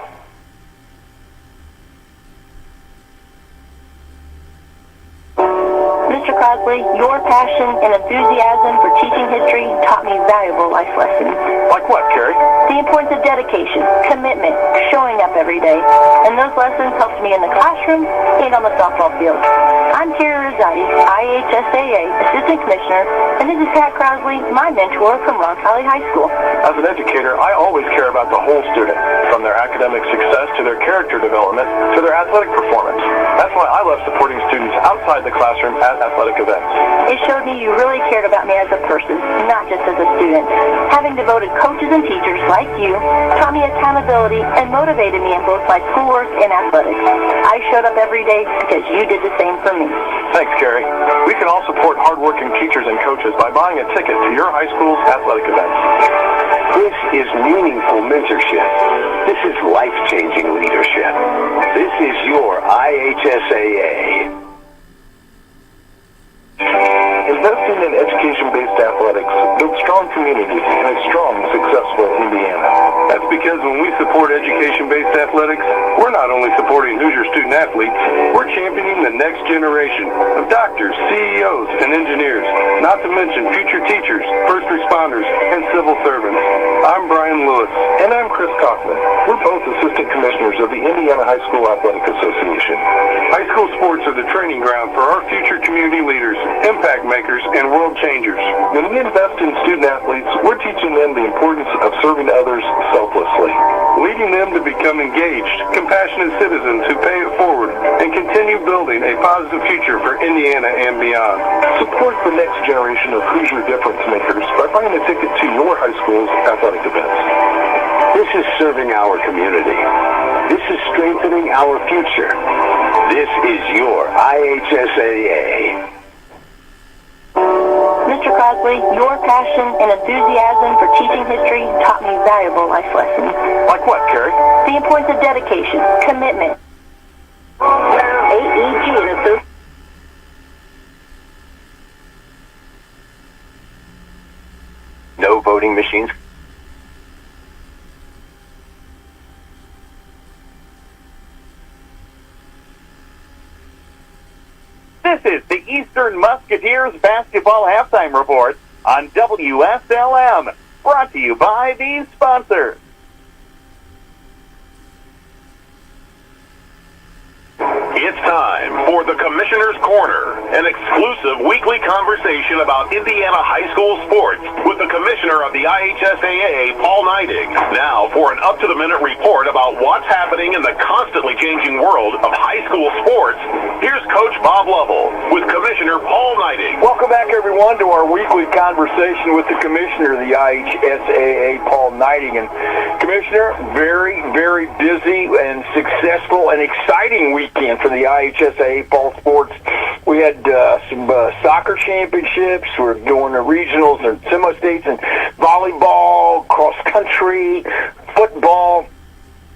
I: Mr. Crosley, your passion and enthusiasm for teaching history taught me valuable life lessons.
C: Like what, Carrie?
I: The importance of dedication, commitment, showing up every day. And those lessons helped me in the classroom and on the softball field. I'm Carrie Rosati, IHSAA Assistant Commissioner, and this is Pat Crosley, my mentor from Rock Valley High School.
F: As an educator, I always care about the whole student, from their academic success to their character development to their athletic performance. That's why I love supporting students outside the classroom at athletic events.
I: It showed me you really cared about me as a person, not just as a student. Having devoted coaches and teachers like you taught me accountability and motivated me in both my schoolwork and athletics. I showed up every day because you did the same for me.
F: Thanks, Carrie. We can all support hardworking teachers and coaches by buying a ticket to your high school's athletic events.
J: This is meaningful mentorship. This is life-changing leadership. This is your IHSAA.
F: Investing in education-based athletics builds strong communities and a strong, successful Indiana. That's because when we support education-based athletics, we're not only supporting Hoosier student-athletes, we're championing the next generation of doctors, CEOs, and engineers, not to mention future teachers, first responders, and civil servants. I'm Brian Lewis. And I'm Chris Kaufman. We're both Assistant Commissioners of the Indiana High School Athletic Association. High school sports are the training ground for our future community leaders, impact makers, and world changers. When we invest in student athletes, we're teaching them the importance of serving others selflessly, leading them to become engaged, compassionate citizens who pay it forward and continue building a positive future for Indiana and beyond. Support the next generation of Hoosier difference makers by buying a ticket to your high school's athletic events.
J: This is serving our community. This is strengthening our future. This is your IHSAA.
I: Mr. Crosley, your passion and enthusiasm for teaching history taught me valuable life lessons.
F: Like what, Carrie?
I: The importance of dedication, commitment. AEG and association.
J: No voting machines.
K: This is the Eastern Musketeers Basketball Halftime Report on WSLM, brought to you by these sponsors.
E: It's time for
L: for the Commissioner's Corner, an exclusive weekly conversation about Indiana high school sports with the Commissioner of the IHSAA, Paul Neidig. Now for an up-to-the-minute report about what's happening in the constantly changing world of high school sports, here's Coach Bob Lovell with Commissioner Paul Neidig.
M: Welcome back, everyone, to our weekly conversation with the Commissioner of the IHSAA, Paul Neidig. And Commissioner, very, very busy and successful and exciting weekend for the IHSAA fall sports. We had some soccer championships. We're doing the regionals and semi-states and volleyball, cross-country, football.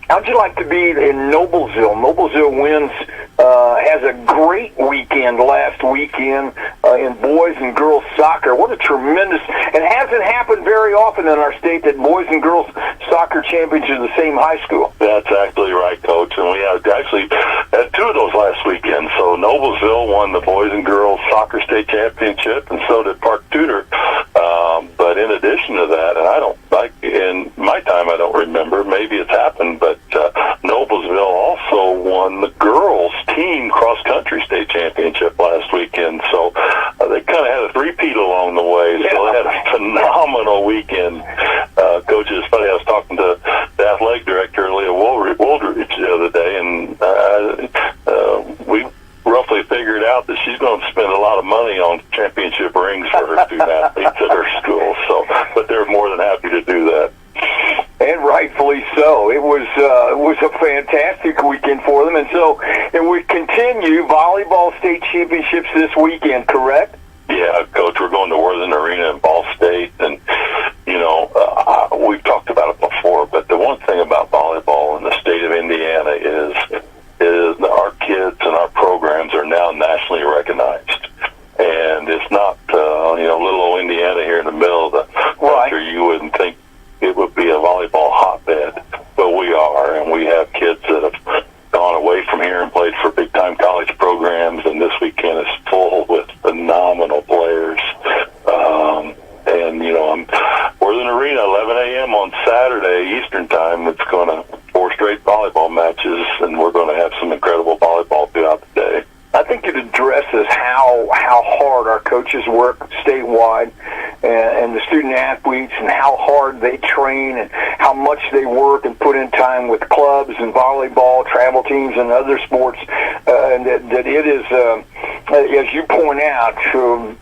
M: How'd you like to be in Noblesville? Noblesville has a great weekend last weekend in boys and girls soccer. What a tremendous, it hasn't happened very often in our state that boys and girls soccer champions are the same high school.
C: That's actually right, Coach. And we actually had two of those last weekend. So Noblesville won the boys and girls soccer state championship, and so did Park Tudor. But in addition to that, and in my time, I don't remember, maybe it's happened, but Noblesville also won the girls team cross-country state championship last weekend. So they kind of had a three-peat along the way. So they had a phenomenal weekend. Coach, it's funny, I was talking to the athletic director, Leah Woldridge, the other day, and we roughly figured out that she's going to spend a lot of money on championship rings for her student athletes at her school. So, but they're more than happy to do that.
M: And rightfully so. It was a fantastic weekend for them. And we continue volleyball state championships this weekend, correct?
C: Yeah, Coach, we're going to Worthing Arena in Ball State, and we've talked about it before, but the one thing about volleyball in the state of Indiana is our kids and our programs are now nationally recognized. And it's not, little old Indiana here in the middle of the country. You wouldn't think it would be a volleyball hotbed, but we are, and we have kids that have gone away from here and played for big-time college programs, and this weekend is full with phenomenal players. Worthing Arena, 11 a.m. on Saturday Eastern Time. It's going to 4 straight volleyball matches, and we're going to have some incredible volleyball throughout the day.
M: I think it addresses how hard our coaches work statewide and the student athletes and how hard they train and how much they work and put in time with clubs and volleyball, travel teams, and other sports. And that it is, as you point out,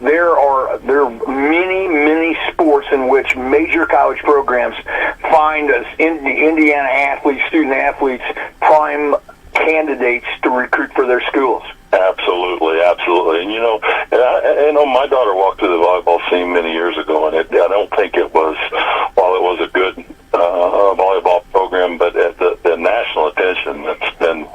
M: there are many sports in which major college programs find Indiana athletes, student athletes, prime candidates to recruit for their schools.
C: Absolutely. And I know my daughter walked through the volleyball scene many years ago, and I don't think it was, while it was a good volleyball program, but at the national attention that's been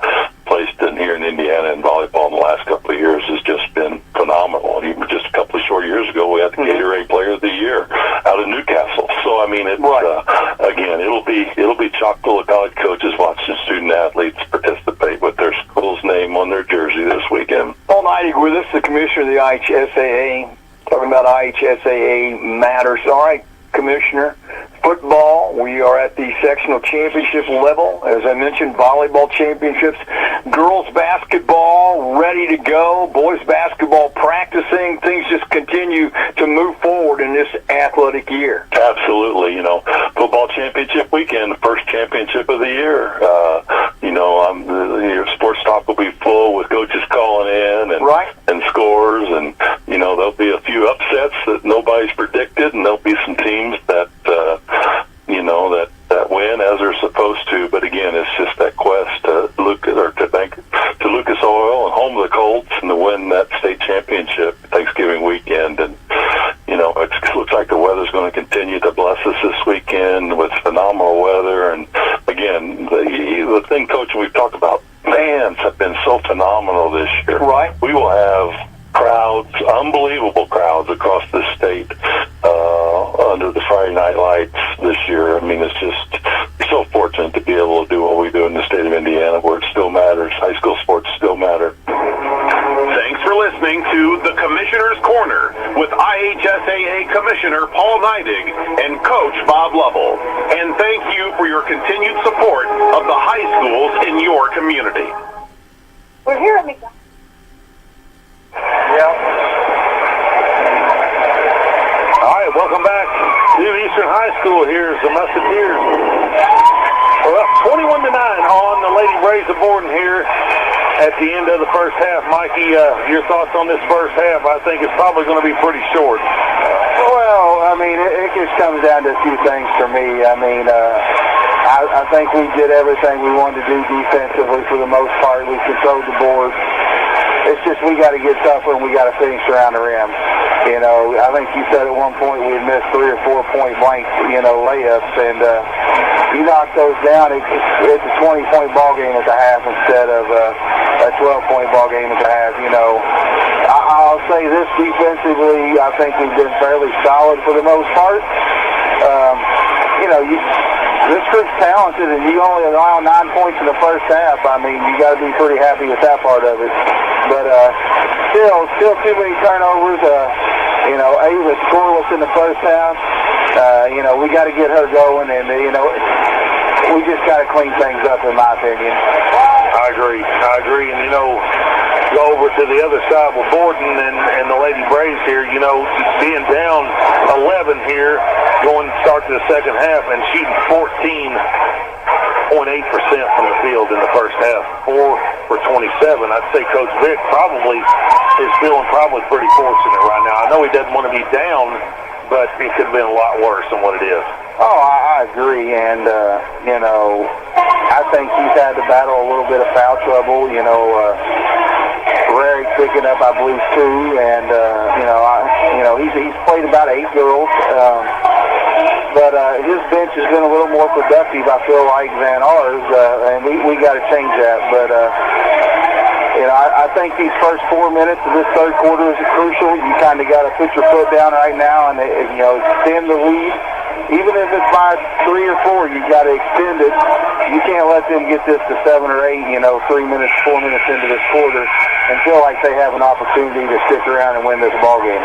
C: placed in here in Indiana in volleyball in the last couple of years has just been phenomenal. Even just a couple of short years ago, we had the Gatorade Player of the Year out of Newcastle. So, again, it'll be chock full of college coaches watching student athletes participate with their school's name on their jersey this weekend.
M: Paul Neidig with us, the Commissioner of the IHSAA, talking about IHSAA matters. All right, Commissioner, football, we are at the sectional championship level. As I mentioned, volleyball championships, girls basketball ready to go, boys basketball practicing. Things just continue to move forward in this athletic year.
C: Absolutely. Football championship weekend, the first championship of the year. Your sports talk will be full with coaches calling in and scores, and there'll be a few upsets that nobody's predicted, and there'll be some teams that win as they're supposed to. But again, it's just that quest to Lucas Oil and home of the Colts and to win that state championship Thanksgiving weekend. And it looks like the weather's going to continue to bless us this weekend with phenomenal weather. And again, the thing, Coach, we've talked about, fans have been so phenomenal this year. Right. We will have crowds, unbelievable crowds across the state under the Friday Night Lights this year. I mean, we're so fortunate to be able to do what we do in the state of Indiana, where it still matters. High school sports still matter.
L: Thanks for listening to the Commissioner's Corner with IHSAA Commissioner Paul Neidig and Coach Bob Lovell. And thank you for your continued support of the high schools in your community.
N: We're here at McDonald's.
C: Braves of Borden here at the end of the first half. Mikey, your thoughts on this first half? I think it's probably going to be pretty short.
B: Well, I mean, it just comes down to a few things for me. I mean, I think we did everything we wanted to do defensively for the most part. We controlled the board. It's just we got to get tougher and we got to finish around the rim. You know, I think you said at one point we had missed 3 or 4 point blank, layups, and you knock those down, it's a 20-point ball game at the half instead of a 12-point ball game at the half. I'll say this defensively, I think we've been fairly solid for the most part. This group's talented, and you only allow 9 points in the first half. I mean, you got to be pretty happy with that part of it. But still too many turnovers. Ava scoreless in the first half. We got to get her going, and we just got to clean things up, in my opinion.
C: I agree. And go over to the other side with Borden and the Lady Braves here. Being down 11 here, going to start to the second half and shooting 14.8% from the field in the first half, 4 for 27. I'd say Coach Vic probably is feeling pretty fortunate right now. I know he doesn't want to be down, but it could have been a lot worse than what it is.
B: Oh, I agree, and I think he's had to battle a little bit of foul trouble. Rarick picking up, I believe, 2, and he's played about 8 girls. But his bench has been a little more productive, I feel like, than ours, and we got to change that. But I think these first 4 minutes of this third quarter is crucial. You kind of got to put your foot down right now and extend the lead. Even if it's by 3 or 4, you got to extend it. You can't let them get this to 7 or 8, 4 minutes into this quarter, and feel like they have an opportunity to stick around and win this ball game.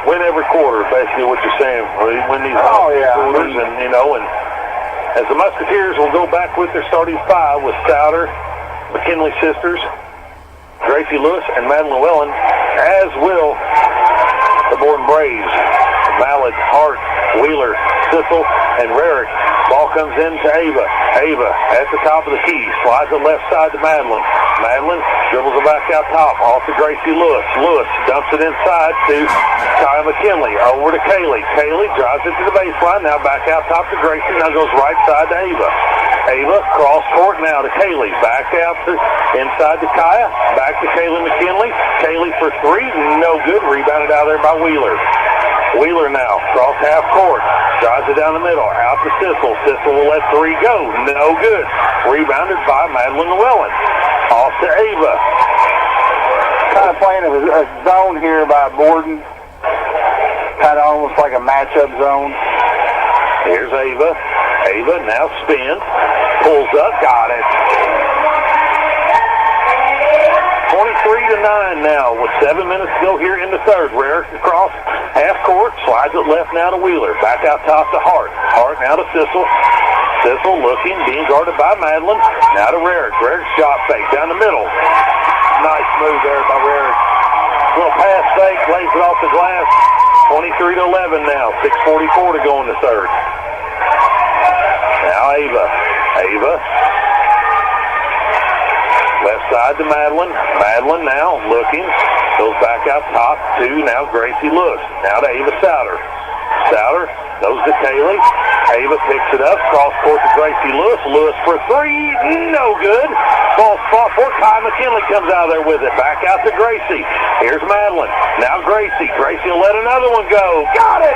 C: Win every quarter, basically what you're saying. Win these quarters, and as the Musketeers will go back with their starting 5 with Souter, McKinley sisters, Gracie Lewis, and Madeline Llewellyn, as will the Borden Braves. Mallard, Hart, Wheeler, Sissel, and Rarick. Ball comes in to Ava. Ava at the top of the key. Slides it left side to Madeline. Madeline dribbles it back out top. Off to Gracie Lewis. Lewis dumps it inside to Kyle McKinley. Over to Kaylee. Kaylee drives it to the baseline. Now back out top to Gracie. Now goes right side to Ava. Ava cross court now to Kaylee. Back out to inside to Kaya. Back to Kaylee McKinley. Kaylee for 3. No good. Rebounded out there by Wheeler. Wheeler now, cross half court, drives it down the middle, out to Sissel. Sissel will let 3 go, no good. Rebounded by Madeline Llewellyn. Off to Ava.
B: Kind of playing a zone here by Borden. Kind of almost like a matchup zone.
C: Here's Ava. Ava now spins, pulls up, got it. 23-9 now with 7 minutes to go here in the third. Rarick across half court, slides it left now to Wheeler. Back out top to Hart. Hart now to Sissel. Sissel looking, being guarded by Madeline. Now to Rarick. Rarick shot fake down the middle. Nice move there by Rarick. Little pass fake, lays it off the glass. 23-11 now. 6:44 to go in the third. Now Ava. Ava. Left side to Madeline. Madeline now looking. Goes back out top to now Gracie Lewis. Now to Ava Souter. Souter goes to Kaylee. Ava picks it up. Cross court to Gracie Lewis. Lewis for 3. No good. Ball spot for Kai McKinley comes out of there with it. Back out to Gracie. Here's Madeline. Now Gracie. Gracie will let another one go. Got it!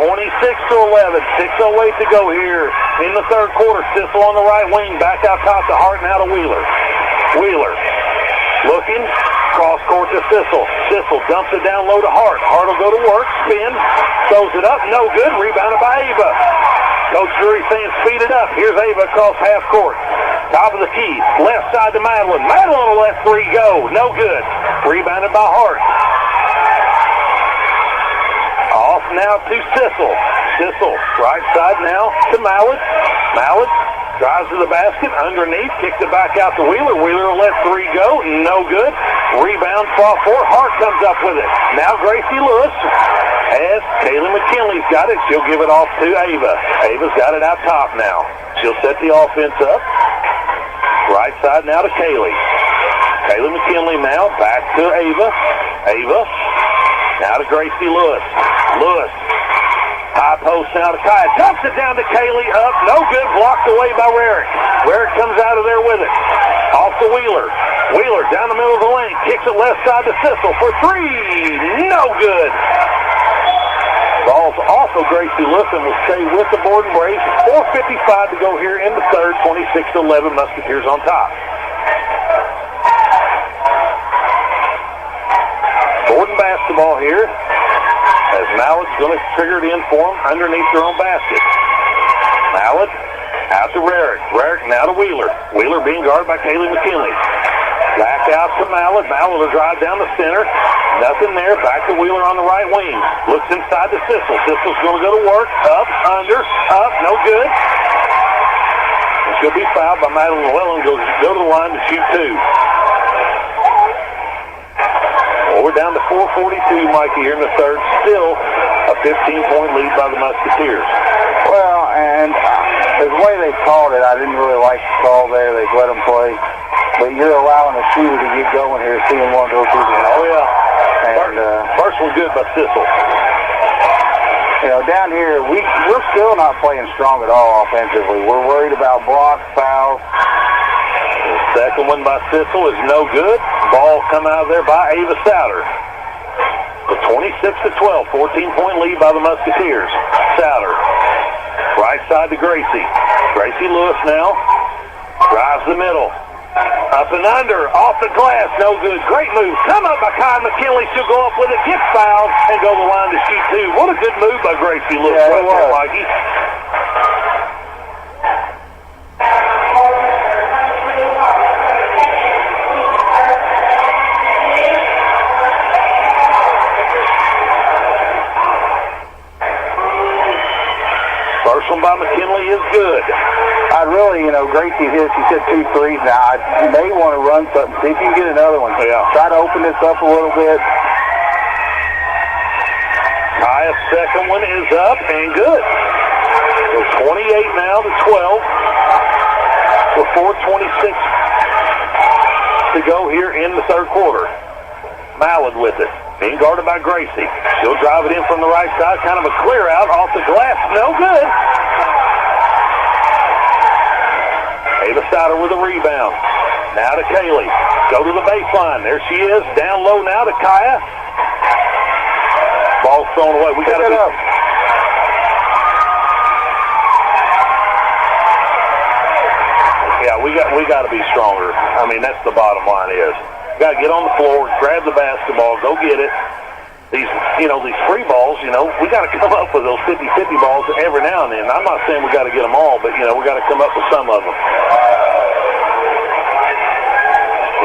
C: 26-11, 6:08 to go here in the third quarter. Sissel on the right wing, back out top to Hart, now to Wheeler. Wheeler looking, cross court to Sissel. Sissel dumps it down low to Hart. Hart will go to work, spin, throws it up, no good, rebounded by Ava. Coach Drury saying speed it up. Here's Ava across half court. Top of the key, left side to Madeline. Madeline will let 3 go, no good. Rebounded by Hart. Off now to Sissel. Sissel, right side now to Mallard. Mallard drives to the basket, underneath, kicks it back out to Wheeler. Wheeler will let 3 go, no good. Rebound, fought for. Hart comes up with it. Now Gracie Lewis. As Kaylee McKinley's got it, she'll give it off to Ava. Ava's got it out top now. She'll set the offense up. Right side now to Kaylee. Kaylee McKinley now back to Ava. Ava now to Gracie Lewis. Lewis. High post now to Kaya. Dumps it down to Kaylee. Up. No good. Blocked away by Rarick. Rarick comes out of there with it. Off to Wheeler. Wheeler down the middle of the lane. Kicks it left side to Sissel for three. No good. Ball's off of Gracie Lewis and will stay with the Borden Braves. 4:55 to go here in the third. 26-11. Musketeers on top. Borden basketball here. As Mallett's going to trigger it in for them underneath their own basket. Mallett out to Rarick. Rarick now to Wheeler. Wheeler being guarded by Kaylee McKinley. Back out to Mallett. Mallett will drive down the center. Nothing there. Back to Wheeler on the right wing. Looks inside to Sissel. Sissel's going to go to work. Up, under, up. No good. She'll be fouled by Madeline Llewellyn. Go to the line to shoot two. Well, we're down to 4:42, Mikey, here in the third. Still a 15-point lead by the Musketeers.
B: Well, and the way they called it, I didn't really like the call there. They've let them play. But you're allowing a shooter to get going here, seeing one go through the
C: Oh, yeah. And first one good by Sissel.
B: You know, down here, we're still not playing strong at all offensively. We're worried about blocks, fouls.
C: The second one by Sissel is no good. Ball come out of there by Ava Souter. The 26-12, 14-point lead by the Musketeers. Souter. Right side to Gracie. Gracie Lewis now. Drives the middle. Up and under. Off the glass. No good. Great move. Come up by Kyle McKinley. She'll go up with it. Gets fouled and go to the line to shoot two. What a good move by Gracie Lewis right there, Mikey. First one by McKinley is good.
B: I'd really, Gracie hit, she said 2 threes now. I may want to run something, see if you can get another one.
C: Yeah.
B: Try to open this up a little bit.
C: Kaya's second one is up and good. So 28 now to 12 with 4:26 to go here in the third quarter. Mallard with it. Being guarded by Gracie. She'll drive it in from the right side. Kind of a clear out off the glass. No good. Ava Souter with a rebound. Now to Kaylee. Go to the baseline. There she is. Down low now to Kaya. Ball's thrown away. We got to up. Yeah, we got to be stronger. I mean, that's the bottom line is. Got to get on the floor, grab the basketball, go get it. These free balls, we got to come up with those 50-50 balls every now and then. I'm not saying we got to get them all, but, we got to come up with some of them.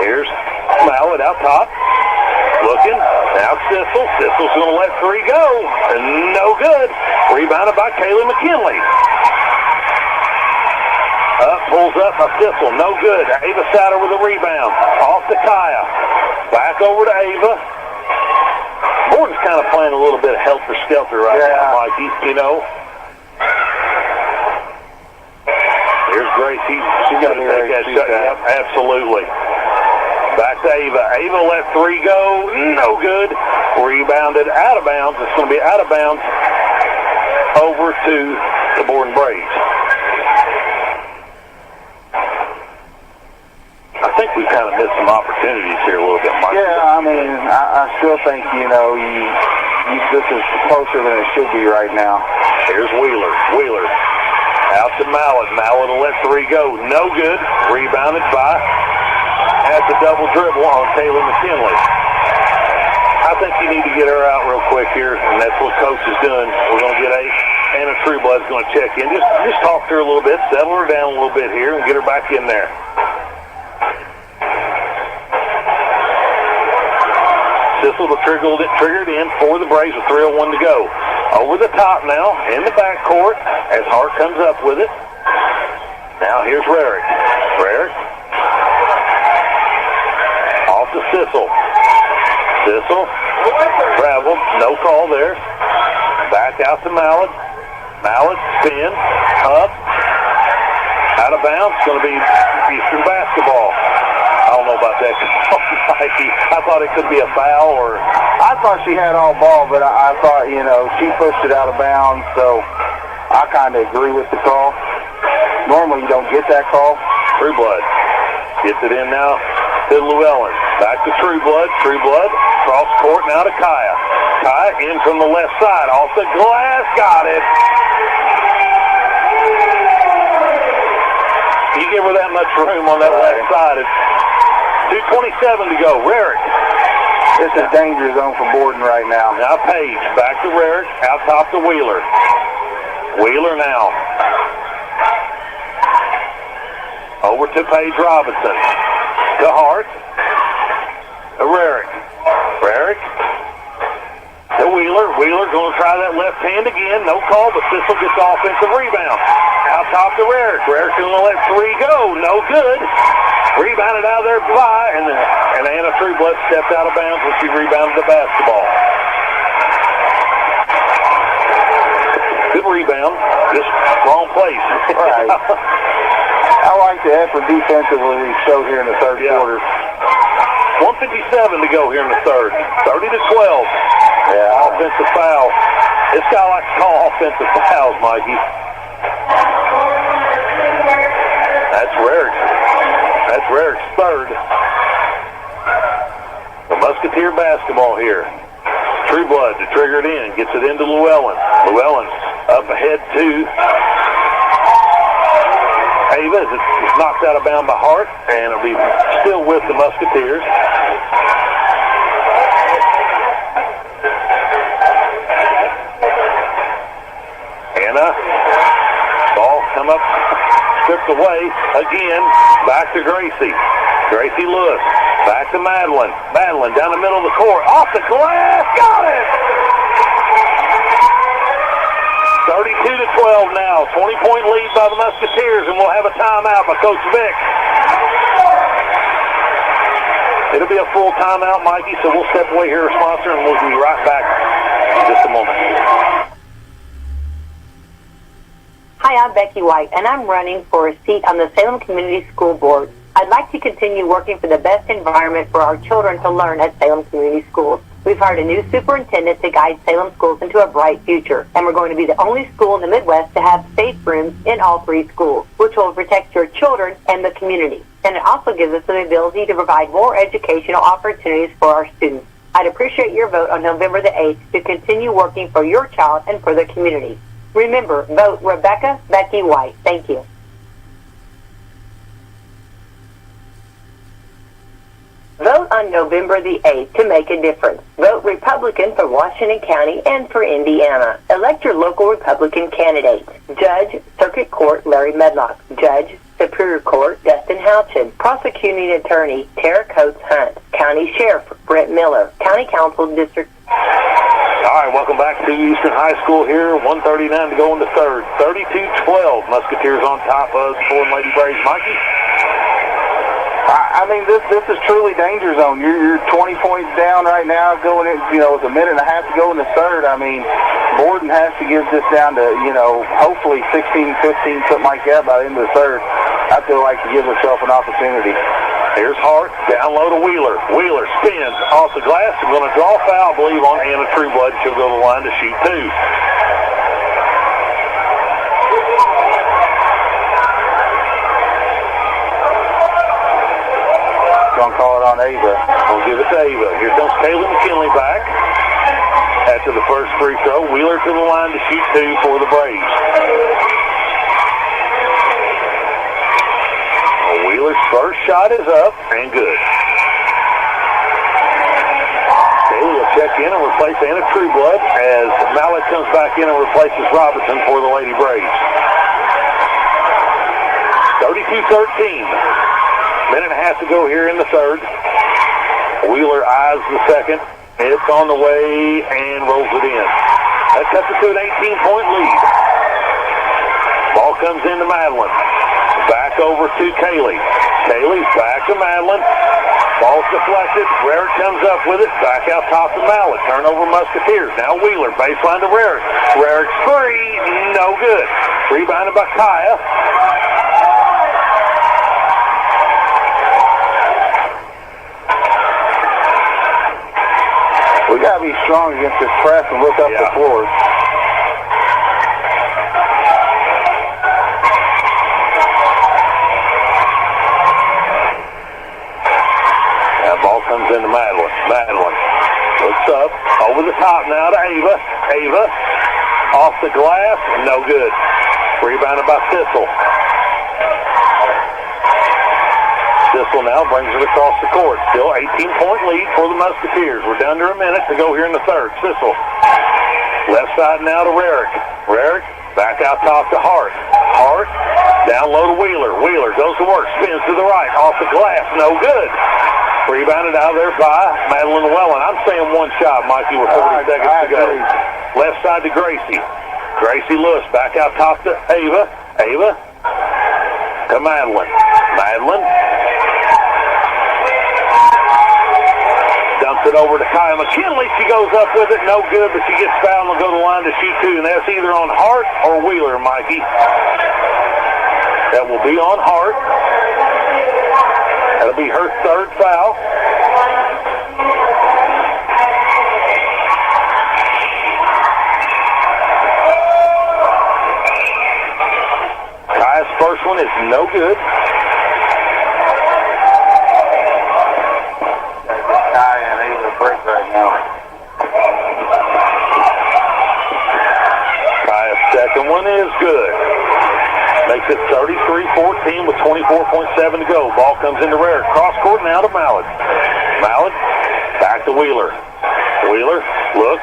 C: Here's Mallard out top. Looking. Now Sissel. Sissel's going to let three go. And no good. Rebounded by Kaylee McKinley. Pulls up by Sissel. No good. Ava Souter with a rebound. Off to Kaya. Back over to Ava. Borden's kind of playing a little bit of helter-skelter right now, Mikey, Here's Gracie. She's going to take that shot. Yep, absolutely. Back to Ava. Ava let three go. No good. Rebounded out of bounds. It's going to be out of bounds over to the Borden Braves. I think we've kind of missed some opportunities here a little bit, Mike.
B: Yeah, I mean, I still think, this is closer than it should be right now.
C: Here's Wheeler. Wheeler out to Mallard. Mallard will let three go. No good. Rebounded by at the double dribble on Kaylee McKinley. I think you need to get her out real quick here, and that's what Coach is doing. We're going to get Anna Trueblood's going to check in. Just talk to her a little bit, settle her down a little bit here, and get her back in there. Sissel triggered in for the Braves with 3:01 to go. Over the top now, in the backcourt, as Hart comes up with it. Now here's Rarick. Rarick. Off to Sissel. Sissel. Travel. No call there. Back out to Mallet. Mallet spin. Up. Out of bounds. Going to be Eastern basketball. I don't know about that. I thought it could be a foul or...
B: I thought she had all ball, but I thought, you know, she pushed it out of bounds, so I kind of agree with the call. Normally you don't get that call.
C: Trueblood gets it in now to Llewellyn. Back to Trueblood. Trueblood cross court now to Kaya. Kaya in from the left side. Off the glass. Got it. You give her that much room on that left side. It's 2:27 to go. Rarick.
B: This is danger zone for Borden right now.
C: Now Page. Back to Rarick. Out top to Wheeler. Wheeler now. Over to Paige Robinson. To Hart. To Rarick. Rarick. To Wheeler. Wheeler going to try that left hand again. No call, but Sissel gets the offensive rebound. Out top to Rarick. Rarick going to let three go. No good. Rebounded out of there by, and Anna Trueblood stepped out of bounds when she rebounded the basketball. Good rebound. Just wrong place.
B: Right. I like the effort defensively showed here in the third quarter.
C: 1:57 to go here in the third. 30-12. Yeah. Offensive foul. This guy likes to call offensive fouls, Mikey. That's Rarick. That's Rarick's third. The Musketeer basketball here. Trueblood to trigger it in. Gets it into Llewellyn. Llewellyn up ahead to Ava. It's knocked out of bounds by Hart, and it'll be still with the Musketeers. Anna. Ball come up. Stripped away again. Back to Gracie. Gracie Lewis. Back to Madeline. Madeline down the middle of the court. Off the glass. Got it! 32-12 now. 20-point lead by the Musketeers, and we'll have a timeout by Coach Vick. It'll be a full timeout, Mikey, so we'll step away here, sponsor, and we'll be right back in just a moment.
D: Hi, I'm Becky White, and I'm running for a seat on the Salem Community School Board. I'd like to continue working for the best environment for our children to learn at Salem Community Schools. We've hired a new superintendent to guide Salem schools into a bright future, and we're going to be the only school in the Midwest to have safe rooms in all three schools, which will protect your children and the community. And it also gives us the ability to provide more educational opportunities for our students. I'd appreciate your vote on November the 8th to continue working for your child and for the community. Remember, vote Rebecca Becky White. Thank you. Vote on November the 8th to make a difference. Vote Republican for Washington County and for Indiana. Elect your local Republican candidates. Judge, Circuit Court, Larry Medlock. Judge, Superior Court, Dustin Houchin. Prosecuting Attorney, Tara Coates Hunt. County Sheriff, Brett Miller. County Council, District...
C: All right, welcome back to Eastern High School here. 1:39 to go in the third. 32-12. Musketeers on top of Ford Lady Braves. Mikey?
B: I mean, this is truly danger zone. You're 20 points down right now, going in, you know, with a minute and a half to go in the third. I mean, Borden has to get this down to, you know, hopefully 16, 15, something like that by the end of the third. I feel like to give herself an opportunity.
C: Here's Hart, down low to Wheeler. Wheeler spins off the glass. They're going to draw a foul, I believe, on Anna Trueblood. She'll go to the line to shoot two.
B: Gonna call it on Ava.
C: We'll give it to Ava. Here comes Kayla McKinley back after the first free throw. Wheeler to the line to shoot two for the Braves. Wheeler's first shot is up and good. Kayla will check in and replace Anna Trueblood as Mallett comes back in and replaces Robinson for the Lady Braves. 32-13. Minute and a half to go here in the third. Wheeler eyes the second. It's on the way and rolls it in. That cuts it to an 18-point lead. Ball comes into Madeline. Back over to Kaylee. Kaylee's back to Madeline. Ball's deflected. Rarick comes up with it. Back out top to Mallett. Turnover Musketeers. Now Wheeler. Baseline to Rarick. Rarick's three. No good. Rebounded by Kaya.
B: We got to be strong against this press and look up the floor.
C: Now ball comes into Madeline. Madeline looks up. Over the top now to Ava. Ava off the glass. No good. Rebounded by Sissel. Sissel now brings it across the court. Still 18-point lead for the Musketeers. We're down to a minute to go here in the third. Sissel. Left side now to Rarick. Rarick back out top to Hart. Hart down low to Wheeler. Wheeler goes to work. Spins to the right. Off the glass. No good. Rebounded out there by Madeline Llewellyn. I'm saying one shot, Mikey, with 40 seconds to go. Left side to Gracie. Gracie Lewis back out top to Ava. Ava to Madeline. Madeline dumps it over to Kaya McKinley. She goes up with it. No good, but she gets fouled and will go to the line to shoot two. And that's either on Hart or Wheeler, Mikey. That will be on Hart. That'll be her third foul. Kaya's first one is no good.
B: Kaya and Ava break right now.
C: Kaya's second one is good. Makes it 33-14 with 24.7 to go. Ball comes into Rarick. Cross court now to Mallett. Mallett back to Wheeler. Wheeler looks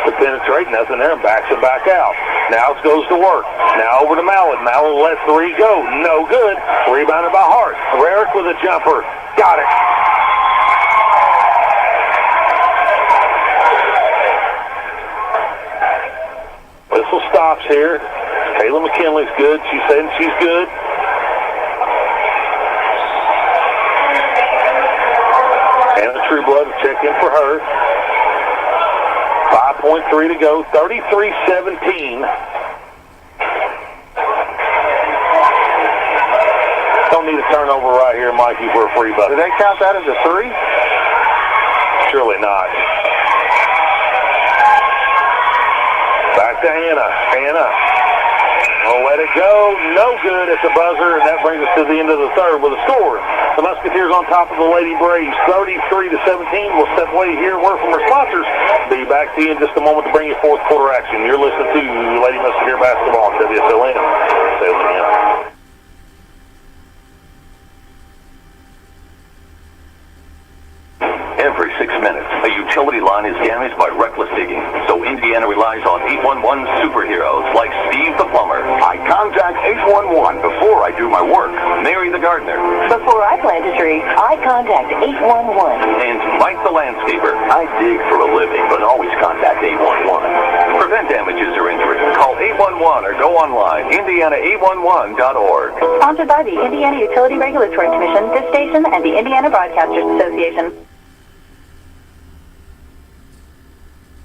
C: to penetrate. Nothing there and backs it back out. Now it goes to work. Now over to Mallett. Mallett lets three go. No good. Rebounded by Hart. Rarick with a jumper. Got it. Whistle stops here. Kayla McKinley's good. She's saying she's good. Anna Trueblood to check in for her. 5.3 to go. 33-17. Don't need a turnover right here, Mikey, for a free bucket.
B: Do they count that as a three?
C: Surely not. Back to Anna. Anna. Oh, let it go. No good at the buzzer, and that brings us to the end of the third with a score. The Musketeers on top of the Lady Braves, 33-17. We'll step away here. Word from our sponsors. Be back to you in just a moment to bring you fourth quarter action. You're listening to Lady Musketeer Basketball on WSLM.
E: Every 6 minutes, a utility line is damaged by reckless digging. So Indiana relies on 811 superheroes like Steve the plumber.
F: I contact 811 before I do my work.
E: Mary the gardener.
D: Before I plant a tree, I contact 811.
E: And Mike the landscaper.
F: I dig for a living, but always contact 811.
E: Prevent damages or injury. Call 811 or go online, indiana811.org.
G: Sponsored by the Indiana Utility Regulatory Commission, this station, and the Indiana Broadcasters Association.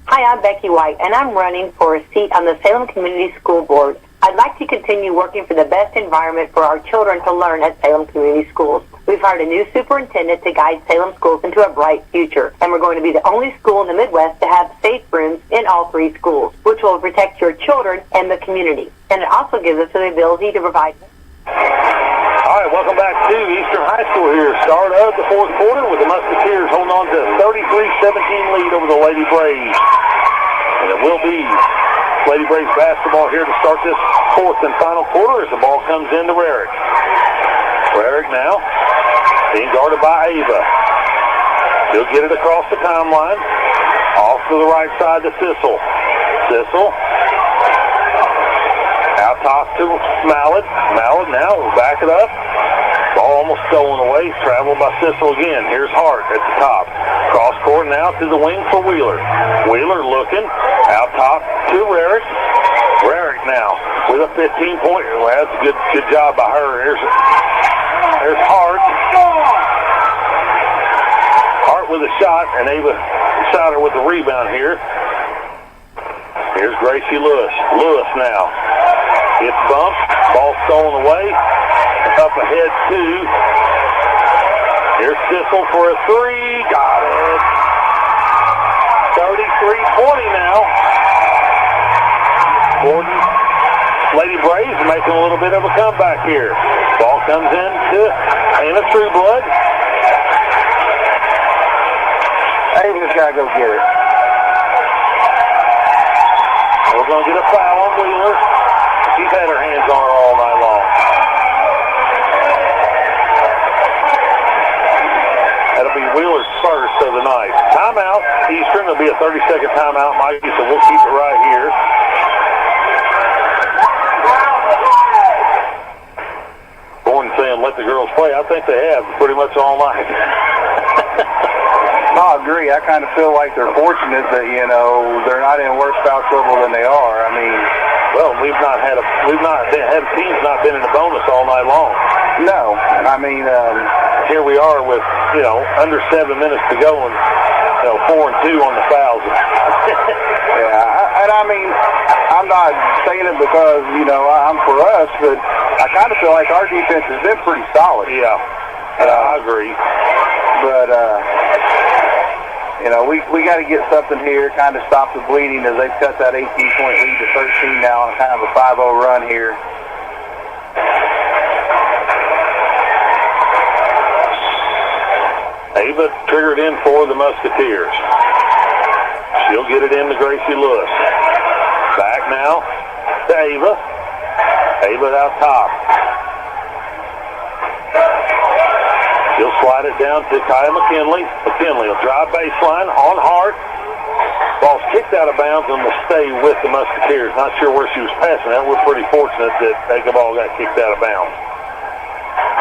D: Hi, I'm Becky White, and I'm running for a seat on the Salem Community School Board. I'd like to continue working for the best environment for our children to learn at Salem Community Schools. We've hired a new superintendent to guide Salem schools into a bright future, and we're going to be the only school in the Midwest to have safe rooms in all three schools, which will protect your children and the community. And it also gives us the ability to provide...
C: All right, welcome back to Eastern High School here. Start of the fourth quarter with the Musketeers holding on to a 33-17 lead over the Lady Braves. And it will be Lady Braves basketball here to start this fourth and final quarter as the ball comes into Rarick. Rarick now being guarded by Ava. She'll get it across the timeline. Off to the right side to Sissel. Sissel. Out top to Mallett. Mallett now will back it up. Ball almost stolen away. Traveled by Sissel again. Here's Hart at the top. Cross court now to the wing for Wheeler. Wheeler looking. Out top to Rarick. Rarick now with a 15-point. Well, that's a good job by her. Here's Hart. Hart with a shot, and Ava Souter with the rebound here. Here's Gracie Lewis. Lewis now. It's bumped. Ball stolen away. Up ahead, 2. Here's Sissel for a 3. Got it. 33-20 now. Borden, Lady Braves making a little bit of a comeback here. Ball comes in to Anna Trueblood.
B: Ava's got to go get it.
C: We're going to get a foul on Wheeler. She's had her hands on her all night long. That'll be Wheeler's first of the night. Timeout. Eastern. There'll be a 30-second timeout, Mikey, so we'll keep it right here. Gordon saying let the girls play. I think they have pretty much all night.
B: I agree. I kind of feel like they're fortunate that, they're not in worse foul trouble than they are. I mean,
C: well, team's not been in a bonus all night long.
B: No. I mean,
C: here we are with, under 7 minutes to go and, 4 and 2 on the fouls.
B: Yeah, and I mean, I'm not saying it because, I'm for us, but I kind of feel like our defense has been pretty solid.
C: Yeah, I agree.
B: But, we got to get something here, kind of stop the bleeding as they've cut that 18-point lead to 13 now on kind of a 5-0 run here.
C: Ava triggered in for the Musketeers. She'll get it in to Gracie Lewis. Back now to Ava. Ava out top. She'll slide it down to Kaya McKinley. McKinley will drive baseline on Hart. Ball's kicked out of bounds and will stay with the Musketeers. Not sure where she was passing that. We're pretty fortunate that the ball got kicked out of bounds.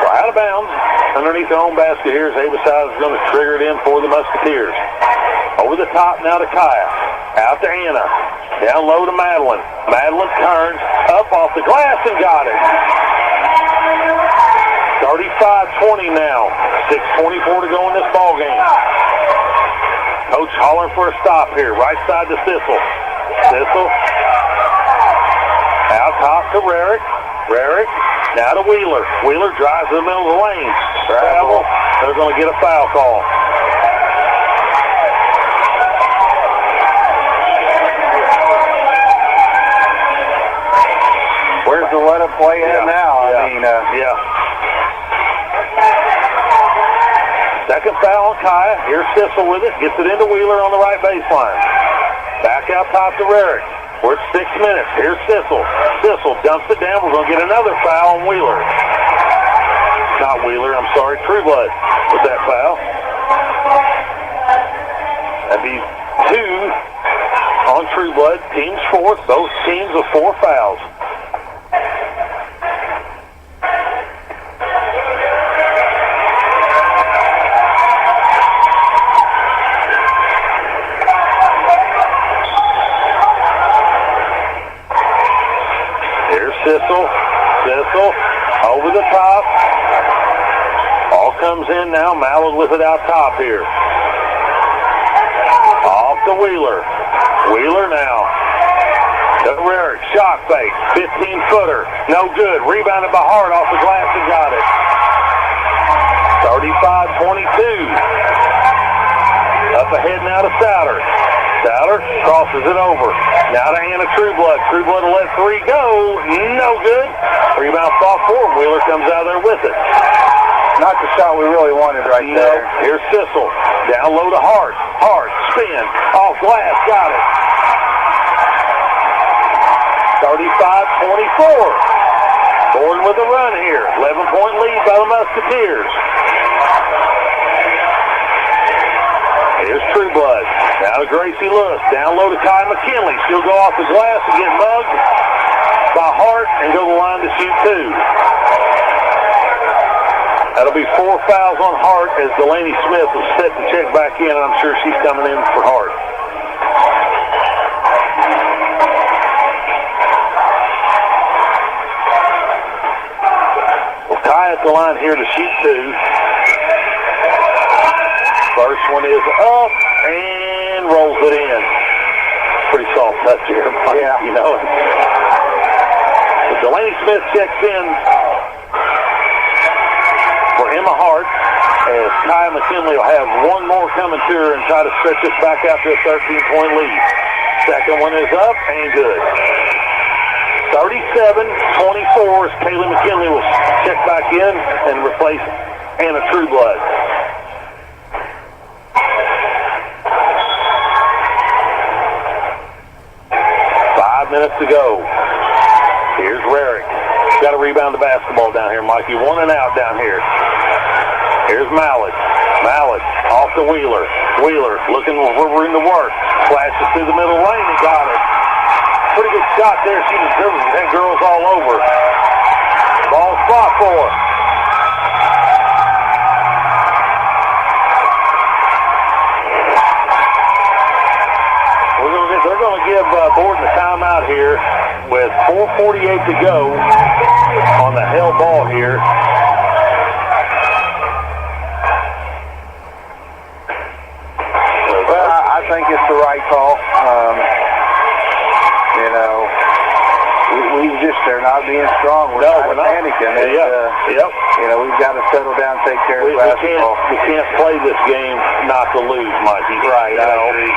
C: So out of bounds, underneath their own basket here is Ava Souter is going to trigger it in for the Musketeers. Over the top now to Kaya. Out to Anna. Down low to Madeline. Madeline turns up off the glass and got it. 35-20 now. 6:24 to go in this ball game. Coach hollering for a stop here. Right side to Sissel. Sissel. Out top to Rarick. Rarick. Now to Wheeler. Wheeler drives to the middle of the lane. Travel. They're going to get a foul call.
B: Where's the let-up play at now?
C: Yeah. Second foul on Kaya. Here's Sissel with it. Gets it into Wheeler on the right baseline. Back out top to Rarick. We're at 6 minutes. Here's Sissel. Sissel dumps it down. We're going to get another foul on Wheeler. Not Wheeler, I'm sorry. Trueblood with that foul. That'd be 2 on Trueblood. Team's fourth. Both teams with 4 fouls. Sissel, over the top. All comes in now. Mallard with it out top here. Off to Wheeler. Wheeler now. To Rarick. Shot fake. 15-footer. No good. Rebounded by Hart off the glass and got it. 35-22. Up ahead now to Souter. Souter crosses it over. Now to Anna Trueblood. Trueblood will let 3 go. No good. Rebound fought for him. Wheeler comes out there with it.
B: Not the shot we really wanted there.
C: Here's Sissel. Down low to Hart. Hart, spin. Off glass. Got it. 35-24. Borden with a run here. 11-point lead by the Musketeers. Here's Trueblood. Now to Gracie Lewis. Down low to Kaya McKinley. She'll go off the glass and get mugged by Hart and go to the line to shoot 2. That'll be 4 fouls on Hart as Delaney Smith was set to check back in, and I'm sure she's coming in for Hart. Well, Kaya at the line here to shoot 2. First one is up and rolls it in. Pretty soft touch here, Mike,
B: Yeah.
C: you know. So Delaney Smith checks in for Emma Hart, as Kyle McKinley will have one more coming to her and try to stretch this back out to a 13-point lead. Second one is up and good. 37-24 as Kaylee McKinley will check back in and replace Anna Trueblood. 5 minutes to go. Here's Rarick. Got to rebound the basketball down here, Mikey. 1 and out down here. Here's Mallett. Mallett off to Wheeler. Wheeler looking for room to work. Flashes through the middle lane and got it. Pretty good shot there. She deserves it. Had girls all over. Ball spot for her. They're going to give Borden a timeout here with 4:48 to go on the held ball here.
B: Well, I think it's the right call. You know, we just, they're not being strong. We're not panicking.
C: Yep.
B: You know, we've got to settle down and take care of basketball.
C: We can't play this game not to lose, Mikey.
B: Right, I agree.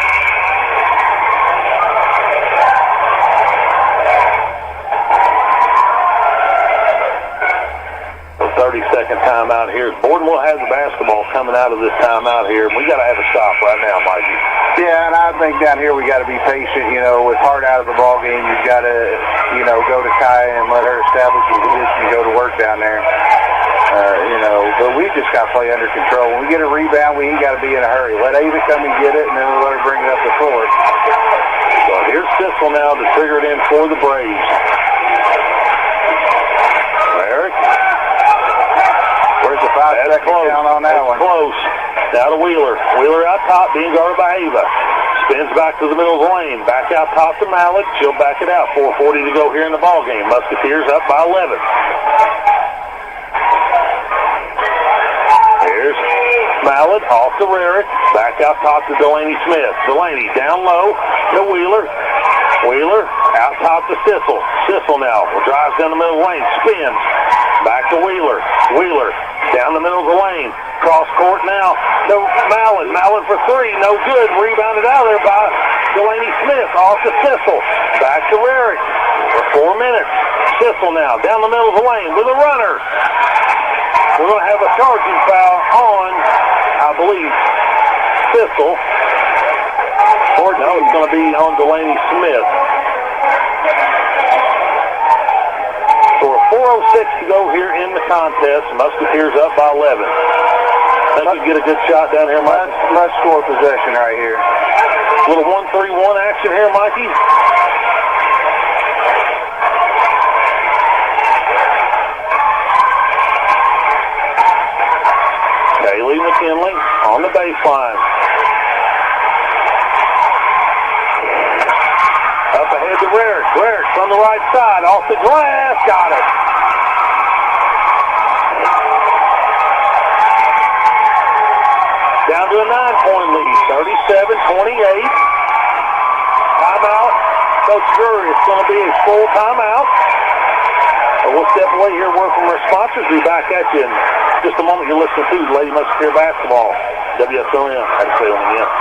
C: 30-second timeout here. Borden will have the basketball coming out of this timeout here. We got to have a stop right now, Mikey.
B: Yeah, and I think down here we got to be patient. You know, with Hart out of the ball game, you've got to, you know, go to Kaya and let her establish the position and go to work down there. You know, but we just got to play under control. When we get a rebound, we ain't got to be in a hurry. Let Ava come and get it, and then we'll let her bring it up the floor.
C: So here's Sissel now to trigger it in for the Braves. Eric.
B: Where's the 5-second count on that one?
C: Close. Now to Wheeler. Wheeler out top, being guarded by Ava. Spins back to the middle of the lane. Back out top to Mallett. She'll back it out. 4:40 to go here in the ball game. Musketeers up by 11. Here's Mallett off to Rarick. Back out top to Delaney Smith. Delaney down low to Wheeler. Wheeler out top to Sissel. Sissel now drives down the middle of the lane. Spins. Back to Wheeler. Wheeler down the middle of the lane. Cross court now to Mallett. Mallett for three. No good. Rebounded out there by Delaney Smith. Off to Sissel. Back to Rarick for 4 minutes. Sissel now down the middle of the lane with a runner. We're going to have a charging foul on, I believe, Sissel. Or no, it's going to be on Delaney Smith. So 4:06 to go here in the contest. Musketeers up by 11. Think we get a good shot down here, Mike?
B: Let's score possession right here.
C: Little 1-3-1 action here, Mikey. Kaylee McKinley on the baseline. Up ahead to Rarick. Rarick from the right side. Off the glass. Got it. Down to a 9-point lead. 37-28. Timeout. Coach Drury, it's going to be a full timeout. We'll step away here, word from our sponsors. Be back at you in just a moment. You're listening to Lady Musketeer Basketball. WSLM. Had to say on again.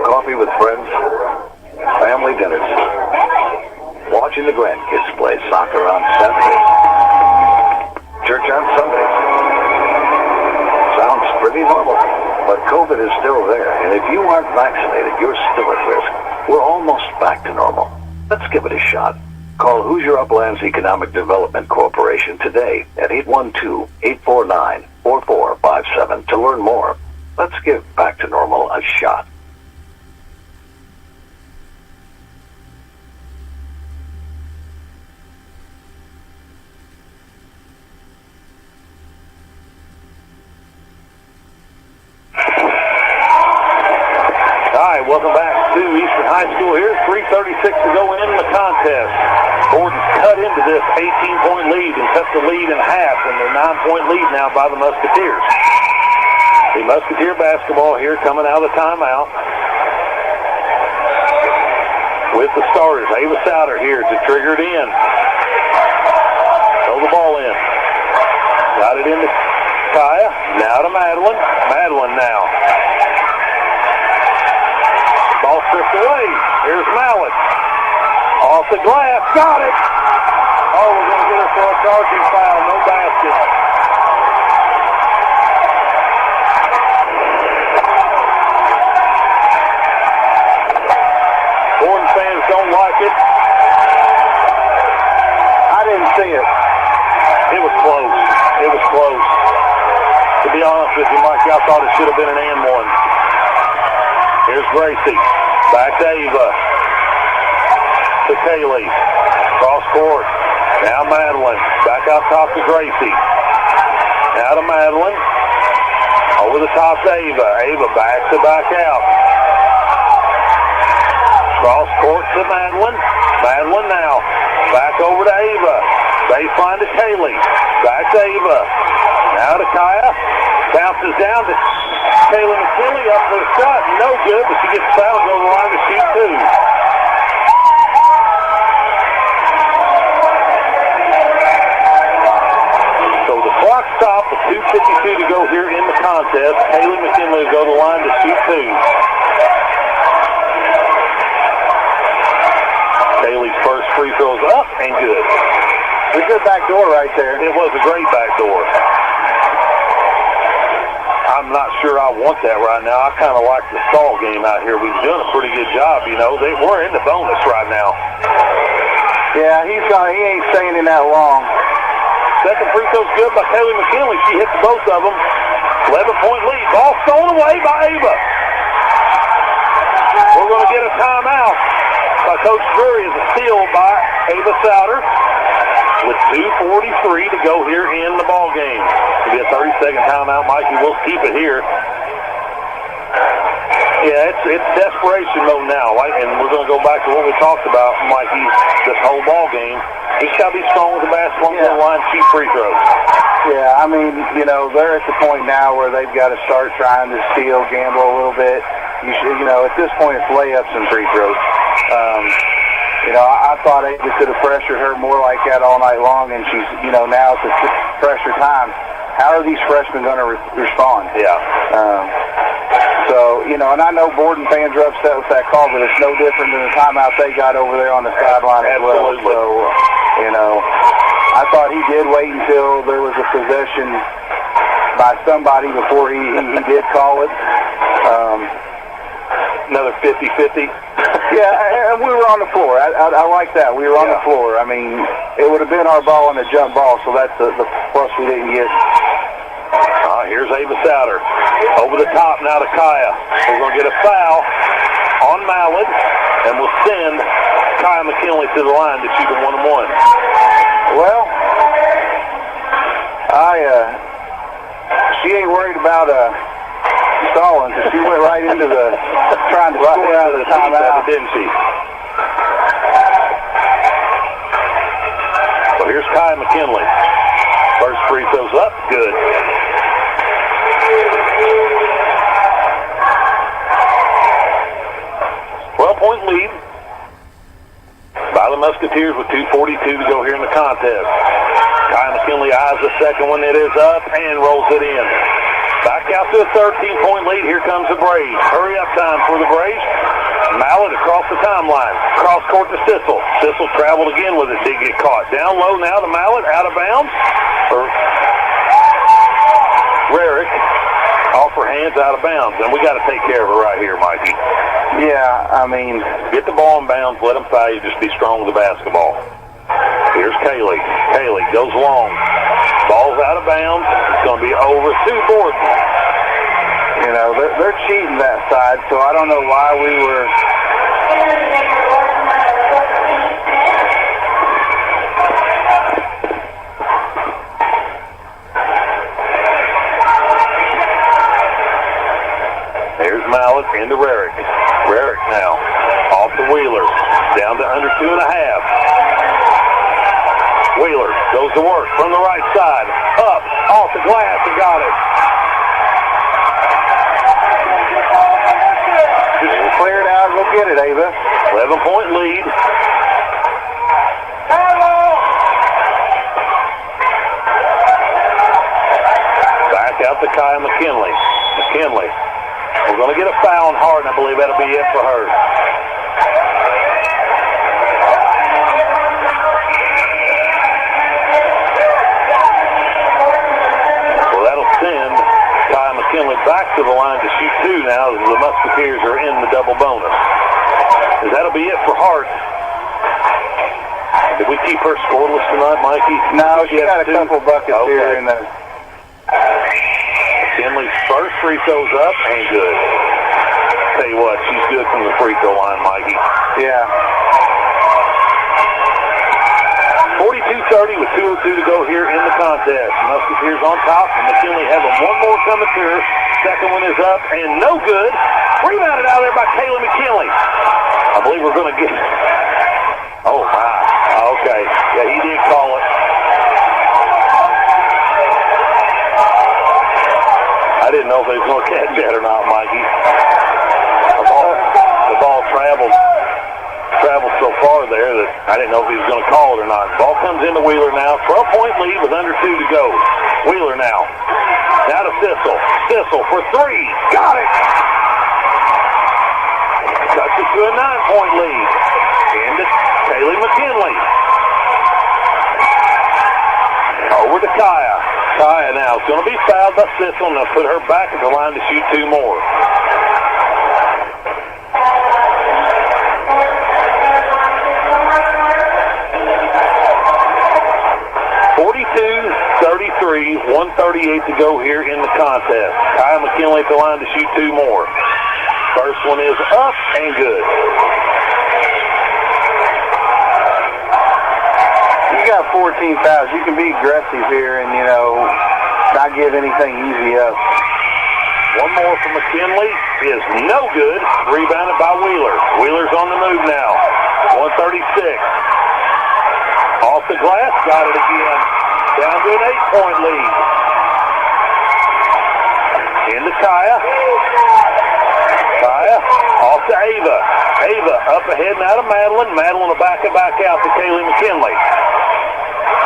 F: Coffee with friends, family dinners, watching the grandkids play soccer on Saturdays, church on Sundays. Sounds pretty normal, but COVID is still there, and if you aren't vaccinated, you're still at risk. We're almost back to normal. Let's give it a shot. Call Hoosier Uplands Economic Development Corporation today at 812-849-4457 to learn more. Let's give back to normal a shot.
C: Welcome back to Eastern High School here. 3:36 to go in the contest. Borden's cut into this 18-point lead and cut the lead in half, and they're 9-point lead now by the Musketeers. The Musketeer basketball here coming out of the timeout. With the starters, Ava Souter here to trigger it in. Throw the ball in. Got it into Kaya. Now to Madeline. Madeline now. Ball stripped away. Here's Mallet. Off the glass. Got it. Oh, we're going to get her for a charging foul. No basket. Borden fans don't like it.
B: I didn't see it.
C: It was close. It was close. To be honest with you, Mike, I thought it should have been an and one. Here's Gracie. Back to Ava. To Kaylee. Cross court. Now Madeline. Back out top to Gracie. Now to Madeline. Over the top to Ava. Ava back to back out. Cross court to Madeline. Madeline now. Back over to Ava. Baseline to Kaylee. Back to Ava. Now to Kaya. Bounces down to Kaylee McKinley. Up for the shot. No good, but she gets fouled. Goes the line to shoot two. So the clock stopped with 2:52 to go here in the contest. Kaylee McKinley will go to the line to shoot two. Kaylee's first free throws up and good.
B: It's a good back door right there.
C: It was a great back door. I'm not sure I want that right now. I kind of like the stall game out here. We've done a pretty good job, you know. We're in the bonus right now.
B: Yeah, he ain't staying in that long.
C: Second free throw's good by Kaylee McKinley. She hits both of them. 11-point lead. Ball stolen away by Ava. We're going to get a timeout by Coach Drury as a steal by Ava Souter. With 2:43 to go here in the ball game. It'll be a 30-second timeout, Mikey. We'll keep it here. Yeah, it's desperation mode now, right? And we're going to go back to what we talked about, Mikey, this whole ball game. He's got to be strong with the basketball, go to the line, shoot free throws.
B: Yeah, I mean, you know, they're at the point now where they've got to start trying to steal, gamble a little bit. You know, at this point, it's layups and free throws. You know, I thought Ava could have pressured her more like that all night long, and she's, you know, now it's a pressure time. How are these freshmen going to respond?
C: Yeah.
B: So, you know, and I know Borden fans are upset with that call, but it's no different than the timeout they got over there on the sideline as well. So, you know, I thought he did wait until there was a possession by somebody before he did call it.
C: Another 50-50.
B: Yeah, and we were on the floor. I like that. We were on the floor. I mean, it would have been our ball and a jump ball, so that's the plus we didn't get.
C: Here's Ava Souter. Over the top now to Kaya. We're going to get a foul on Mallard, and we'll send Kaya McKinley to the line to shoot a 1-on-1.
B: Well, she ain't worried about stalling, because she went right into the trying to score out of the timeout,
C: didn't she? So here's Kaya McKinley. First free throws up, good. 12-point lead by the Musketeers with 2:42 to go here in the contest. Kaya McKinley eyes the second one. It is up and rolls it in. Back out to a 13-point lead. Here comes the Braves. Hurry up time for the Braves. Mallard across the timeline. Cross court to Sissel. Sissel traveled again with it. Did get caught. Down low now to Mallard. Out of bounds. Rarick. Off her hands, out of bounds. And we got to take care of her right here, Mikey.
B: Yeah, I mean,
C: get the ball in bounds. Let them foul you. Just be strong with the basketball. Here's Kaylee. Kaylee goes long. Ball's out of bounds. It's going to be over to Borden.
B: You know, they're cheating that side, so I don't know why we were...
C: There's Mallett into Rarick. Rarick now off the Wheeler. Down to under 2.5. Wheeler goes to work from the right side. Up, off the glass, and got it.
B: get it, Ava.
C: 11-point lead. Back out to Kaya McKinley. McKinley. We're going to get a foul on Harden. I believe that'll be it for her. Well, that'll send Kaya McKinley back to the line to shoot two now as the Musketeers are in the double bonus. That'll be it for Hart. Did we keep her scoreless tonight, Mikey?
B: No, she got a couple buckets here in the...
C: McKinley's first free throw's up and good. Tell you what, she's good from the free throw line, Mikey.
B: Yeah.
C: 42-30 with 2:02 to go here in the contest. Musketeers on top, and McKinley having one more coming to her. Second one is up and no good. Rebounded out there by Kayla McKinley. I believe we're going to get... Oh, my. Okay. Yeah, he did call it. I didn't know if they was going to catch that or not, Mikey. The ball traveled so far there that I didn't know if he was going to call it or not. Ball comes into Wheeler now. 12-point lead with under 2 to go. Wheeler now. Now to Sissel. Sissel for three. Got it. Cuts it to a 9-point lead. Into Kaylee McKinley. Over to Kaya. Kaya now is going to be fouled by Sissel, and they'll put her back at the line to shoot two more. .33, 1:38 to go here in the contest. Kaya McKinley at the line to shoot two more. First one is up and good.
B: You got 14 fouls. You can be aggressive here and, not give anything easy up.
C: One more from McKinley is no good. Rebounded by Wheeler. Wheeler's on the move now. 1:36. Off the glass, got it again. Down to an 8-point lead. Into Kaya. Kaya off to Ava. Ava up ahead now to Madeline. Madeline will back it back out to Kaylee McKinley.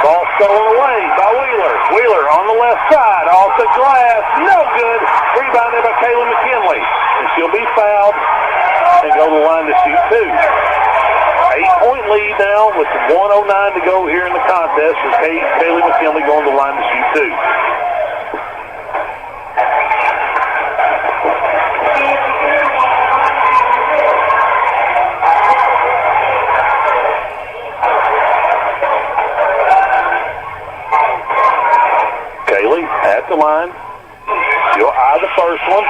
C: Ball stolen away by Wheeler. Wheeler on the left side. Off the glass. No good. Rebounded by Kaylee McKinley. And she'll be fouled and go to the line to shoot two. 8-point lead now with 1:09 to go here in the contest for Kaylee McKinley going to the line to shoot two. Kaylee at the line. She'll eye the first one.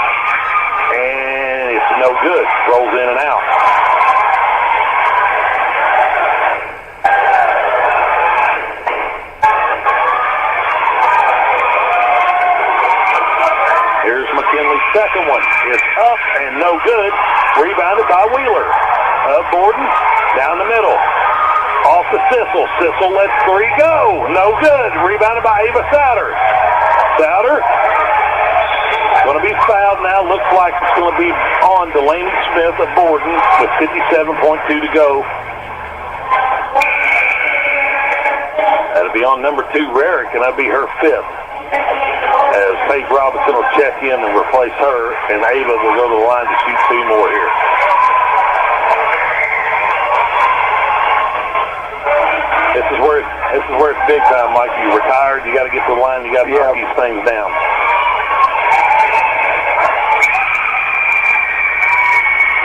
C: And it's no good. Rolls in and out. McKinley's second one is up and no good. Rebounded by Wheeler. Borden down the middle. Off to Sissel. Sissel lets three go. No good. Rebounded by Ava Souter. Souter going to be fouled now. Looks like it's going to be on Delaney Smith of Borden with 57.2 to go. That'll be on number 2, Rarick, and that'll be her fifth. As Paige Robinson will check in and replace her, and Ava will go to the line to shoot two more here. This is where it's big time, Mike. You're retired, you got to get to the line, you got to knock these things down.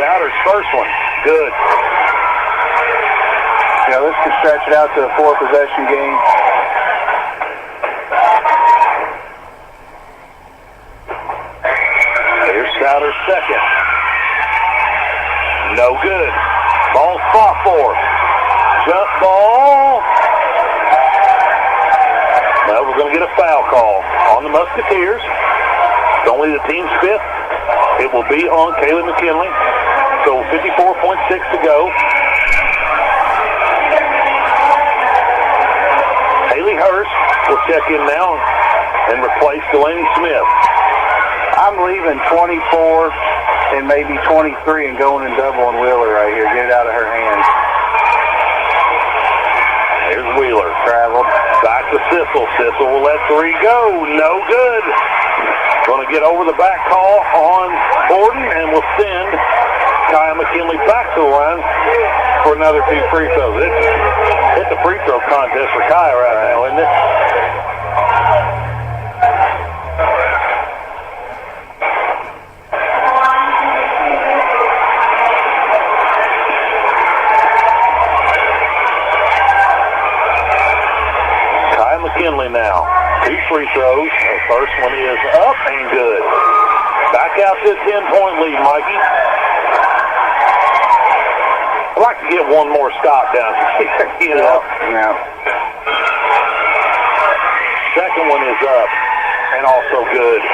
C: Souter's first one, good.
B: Yeah, this could stretch it out to a 4-possession game.
C: Souter's second. No good. Ball's fought for. Jump ball. Well, we're going to get a foul call on the Musketeers. It's only the team's fifth. It will be on Kaylee McKinley. So 54.6 to go. Haley Hurst will check in now and replace Delaney Smith.
B: I'm leaving 24 and maybe 23 and going and double on Wheeler right here. Get it out of her hands.
C: Here's Wheeler. Traveled back to Sissel. Sissel will let 3 go. No good. Going to get over the back call on Borden and will send Kaya McKinley back to the line for another 2 free throws. It's a free throw contest for Kaya right now, isn't it? Kaya McKinley now. 2 free throws. The first one is up and good. Back out to a 10-point lead, Mikey. I'd like to get one more stop down here, you know.
B: Yeah.
C: Second one is up and also good.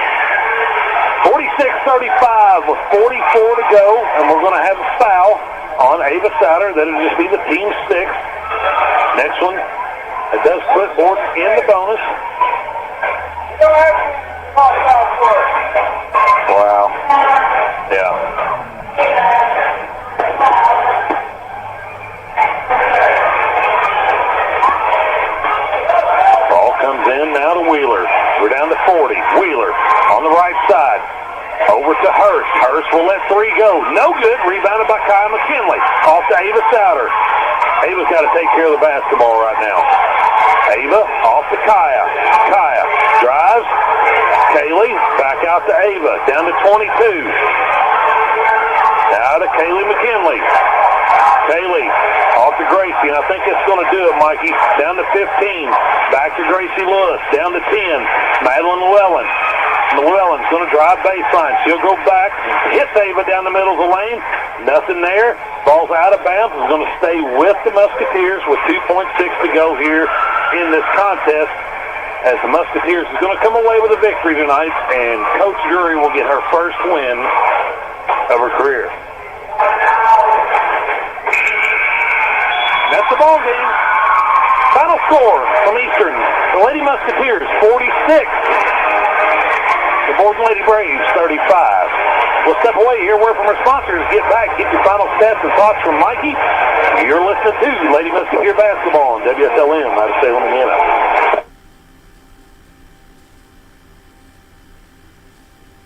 C: 46-35 with 44 to go, and we're going to have a foul on Ava Souter. That'll just be the team's 6th. Next one, it does put Borden in the bonus. Wow. Yeah. Ball comes in now to Wheeler. We're down to 40. Wheeler on the right side. Over to Hurst. Hurst will let 3 go. No good. Rebounded by Kaya McKinley. Off to Ava Souter. Ava's got to take care of the basketball right now. Ava off to Kaya. Kaya drives. Kaylee back out to Ava. Down to 22. Now to Kaylee McKinley. Kaylee off to Gracie, and I think that's going to do it, Mikey. Down to 15. Back to Gracie Lewis. Down to 10. Madeline Llewellyn. Llewellyn's going to drive baseline. She'll go back. Hits Ava down the middle of the lane. Nothing there. Ball's out of bounds. It's going to stay with the Musketeers with 2.6 to go here in this contest, as the Musketeers is going to come away with a victory tonight, and Coach Drury will get her first win of her career. That's the ball game. Final score from Eastern: the Lady Musketeers 46, the Borden Lady Braves 35. We'll step away here, word from our sponsors. Get back, get your final stats and thoughts from Mikey. You're listening to Lady Musketeer Basketball on WSLM out of Salem, Indiana.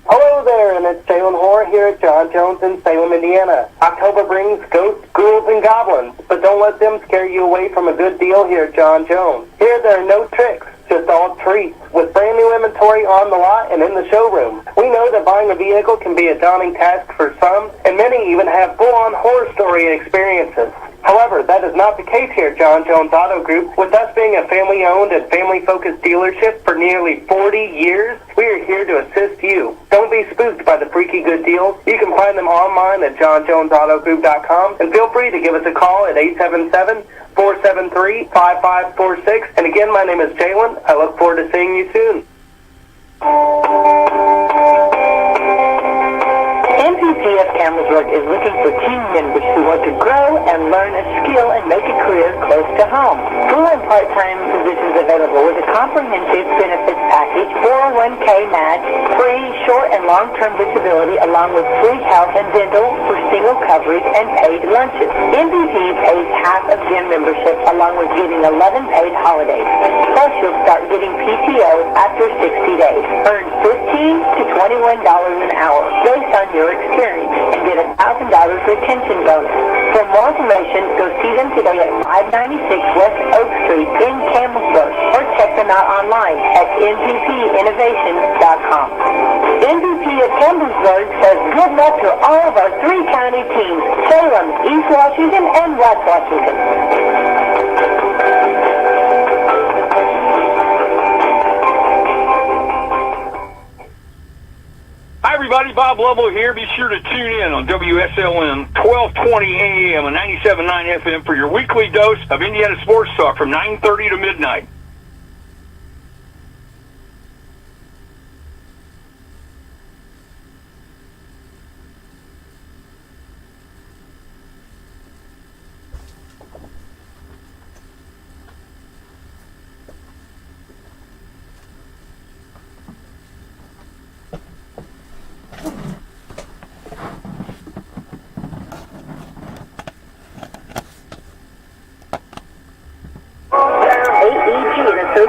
B: Hello there, and it's Jalen Hoare here at John Jones in Salem, Indiana. October brings ghosts, ghouls, and goblins, but don't let them scare you away from a good deal here at John Jones. Here there are no tricks, just all treats, with brand new inventory on the lot and in the showroom. We know that buying a vehicle can be a daunting task for some, and many even have full-on horror story experiences. However, that is not the case here at John Jones Auto Group. With us being a family-owned and family-focused dealership for nearly 40 years, we are here to assist you. Don't be spooked by the freaky good deals. You can find them online at johnjonesautogroup.com, and feel free to give us a call at 877-473-5546. And again, my name is Jalen. I look forward to seeing you soon.
H: MPP of Campbellsburg is looking for team members who want to grow and learn a skill and make a career close to home. Full and part-time positions available with a comprehensive benefits package, 401k match, free short and long-term disability, along with free health and dental for single coverage and paid lunches. MPP pays half of gym membership along with getting 11 paid holidays. Plus, you'll start getting PTO after 60 days. Earn $15 to $21 an hour based on your experience and get a $1,000 retention bonus. For more information, go see them today at 596 West Oak Street in Campbellsburg, or check them out online at nppinnovation.com. NPP of Campbellsburg says good luck to all of our 3-county teams: Salem, East Washington, and West Washington.
N: Hi everybody, Bob Lovell here. Be sure to tune in on WSLM 1220 AM and 97.9 FM for your weekly dose of Indiana sports talk from 9:30 to midnight.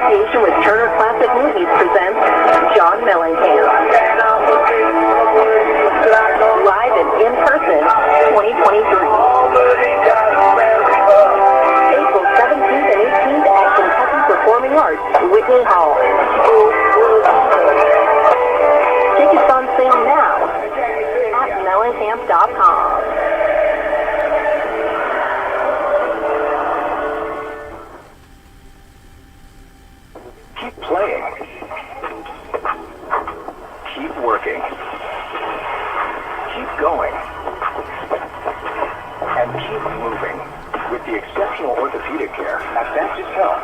D: association with Turner Classic Movies presents John Mellencamp. Live and in person, 2023. April 17th and 18th at Kentucky Performing Arts, Whitney Hall. Tickets on sale now at mellencamp.com.
F: Keep playing. Keep working. Keep going. And keep moving with the exceptional orthopedic care at Baptist Health.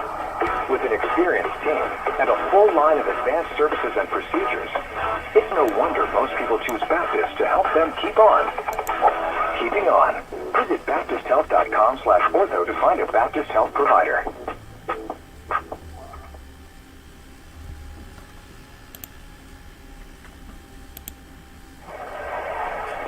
F: With an experienced team and a full line of advanced services and procedures, it's no wonder most people choose Baptist to help them keep on. Keeping on. Visit BaptistHealth.com/ortho to find a Baptist Health provider.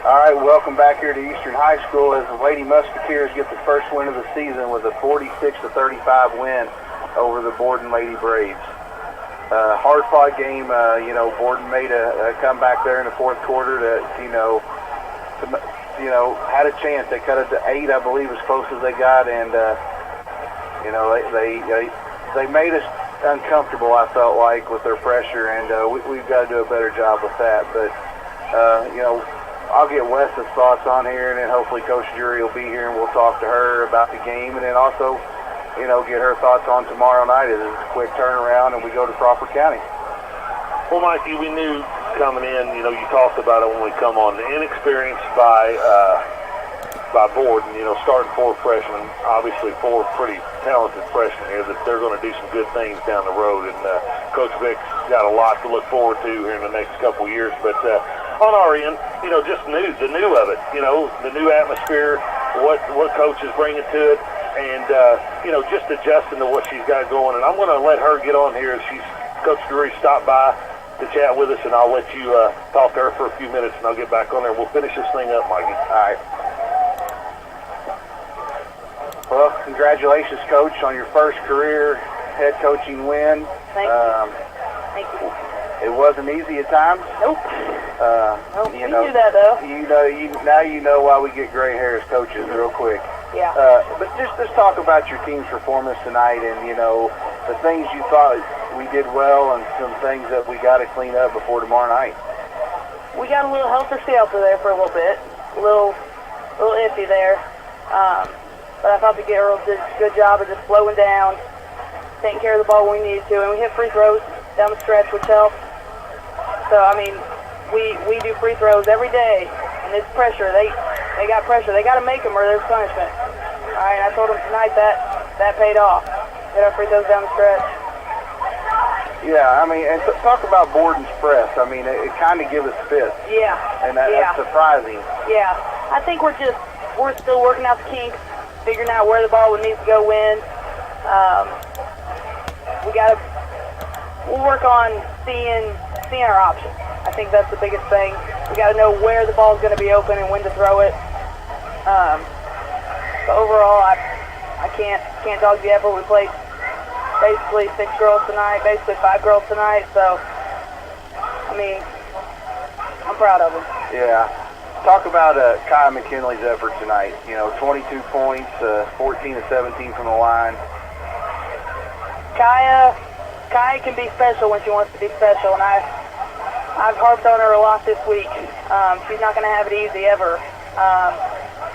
B: All right, welcome back here to Eastern High School as the Lady Musketeers get the first win of the season with a 46-35 win over the Borden Lady Braves. Hard-fought game. Borden made a comeback there in the fourth quarter that, had a chance. They cut it to 8, I believe, as close as they got, and they made us uncomfortable, I felt like, with their pressure, and we've got to do a better job with that. But, I'll get Wes's thoughts on here, and then hopefully Coach Jury will be here, and we'll talk to her about the game, and then also, get her thoughts on tomorrow night as it's a quick turnaround, and we go to Crawford County.
C: Well, Mikey, we knew coming in, you talked about it when we come on, the inexperience by Borden, starting 4 freshmen, obviously 4 pretty talented freshmen here, that they're going to do some good things down the road, and Coach Vick's got a lot to look forward to here in the next couple years, but on our end, just the new of it, the new atmosphere, what Coach is bringing to it, and, just adjusting to what she's got going, and I'm going to let her get on here as Coach Drury stopped by to chat with us, and I'll let you talk to her for a few minutes, and I'll get back on there. We'll finish this thing up, Mikey.
B: All right. Well, congratulations, Coach, on your first career head coaching win.
O: Thank you. Thank you.
B: It wasn't easy at times.
O: Nope. You knew that, though.
B: Now you know why we get gray hair as coaches real quick.
O: Yeah.
B: But just talk about your team's performance tonight, and the things you thought we did well, and some things that we got to clean up before tomorrow night.
O: We got a little helter-skelter there for a little bit, a little iffy there, but I thought the girls did a good job of just slowing down, taking care of the ball when we needed to, and we hit free throws down the stretch, which helped. So we do free throws every day, and it's pressure. They got pressure. They got to make them or there's punishment. All right, I told them tonight that paid off. Hit our free throws down the stretch.
B: Yeah, and talk about Borden's press. It kind of gives us fits.
O: Yeah.
B: And that's surprising.
O: Yeah, I think we're still working out the kinks, figuring out where the ball needs to go when. We'll work on seeing our options. I think that's the biggest thing. We got to know where the ball's going to be open and when to throw it. But overall, I can't dog the effort. We played basically 6 girls tonight, basically 5 girls tonight. So, I'm proud of them.
B: Yeah. Talk about Kaya McKinley's effort tonight. 22 points, 14 to 17 from the line.
O: Kaya can be special when she wants to be special, and I've harped on her a lot this week. She's not going to have it easy ever.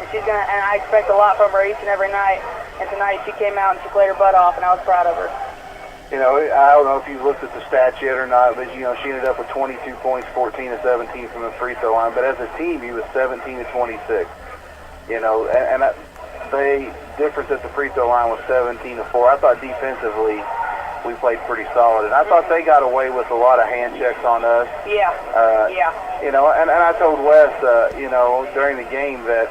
O: And I expect a lot from her each and every night. And tonight she came out and she played her butt off, and I was proud of her.
B: I don't know if you've looked at the stats yet or not, but she ended up with 22 points, 14 to 17 from the free throw line. But as a team, he was 17 to 26. The difference at the free throw line was 17 to 4. I thought defensively we played pretty solid, and I thought they got away with a lot of hand checks on us.
O: Yeah.
B: And I told Wes, during the game that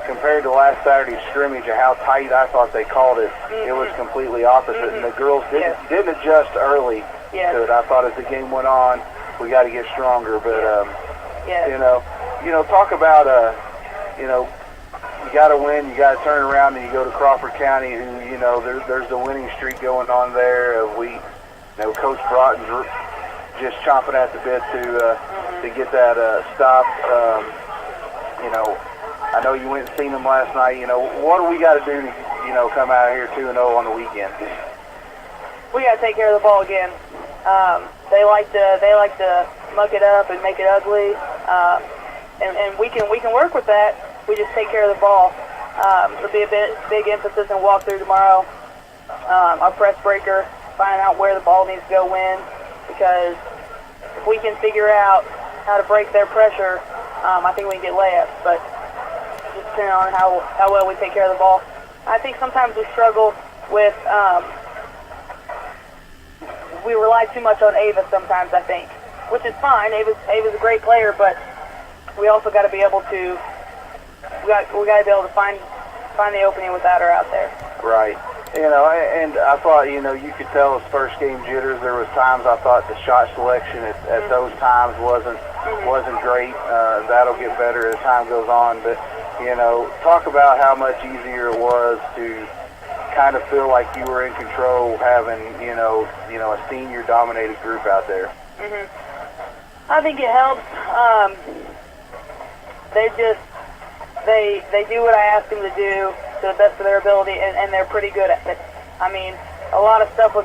B: compared to last Saturday's scrimmage and how tight I thought they called it, it was completely opposite, and the girls didn't adjust early to it. I thought as the game went on, we got to get stronger, but talk about you got to win, you got to turn around, and you go to Crawford County, who there's the winning streak going on there. We Coach Brodden's just chomping at the bit to get that stopped. I know you went and seen them last night. What do we got to do to, come out here 2-0 on the weekend?
O: We got to take care of the ball again. They like to muck it up and make it ugly, and we can work with that. We just take care of the ball. There'll be a big emphasis in walkthrough tomorrow. Our press breaker, finding out where the ball needs to go when, because if we can figure out how to break their pressure, I think we can get layups. But just depending on how well we take care of the ball. I think sometimes we struggle with, we rely too much on Ava sometimes, I think, which is fine. Ava's a great player, but we also got to be able to, we got to be able to find the opening without her out there.
B: Right. And I thought, you could tell his first game jitters. There was times I thought the shot selection at those times wasn't great. That'll get better as time goes on. But, talk about how much easier it was to kind of feel like you were in control having, a senior-dominated group out there.
O: I think it helps. They do what I ask them to do to the best of their ability, and they're pretty good at it. I mean, a lot of stuff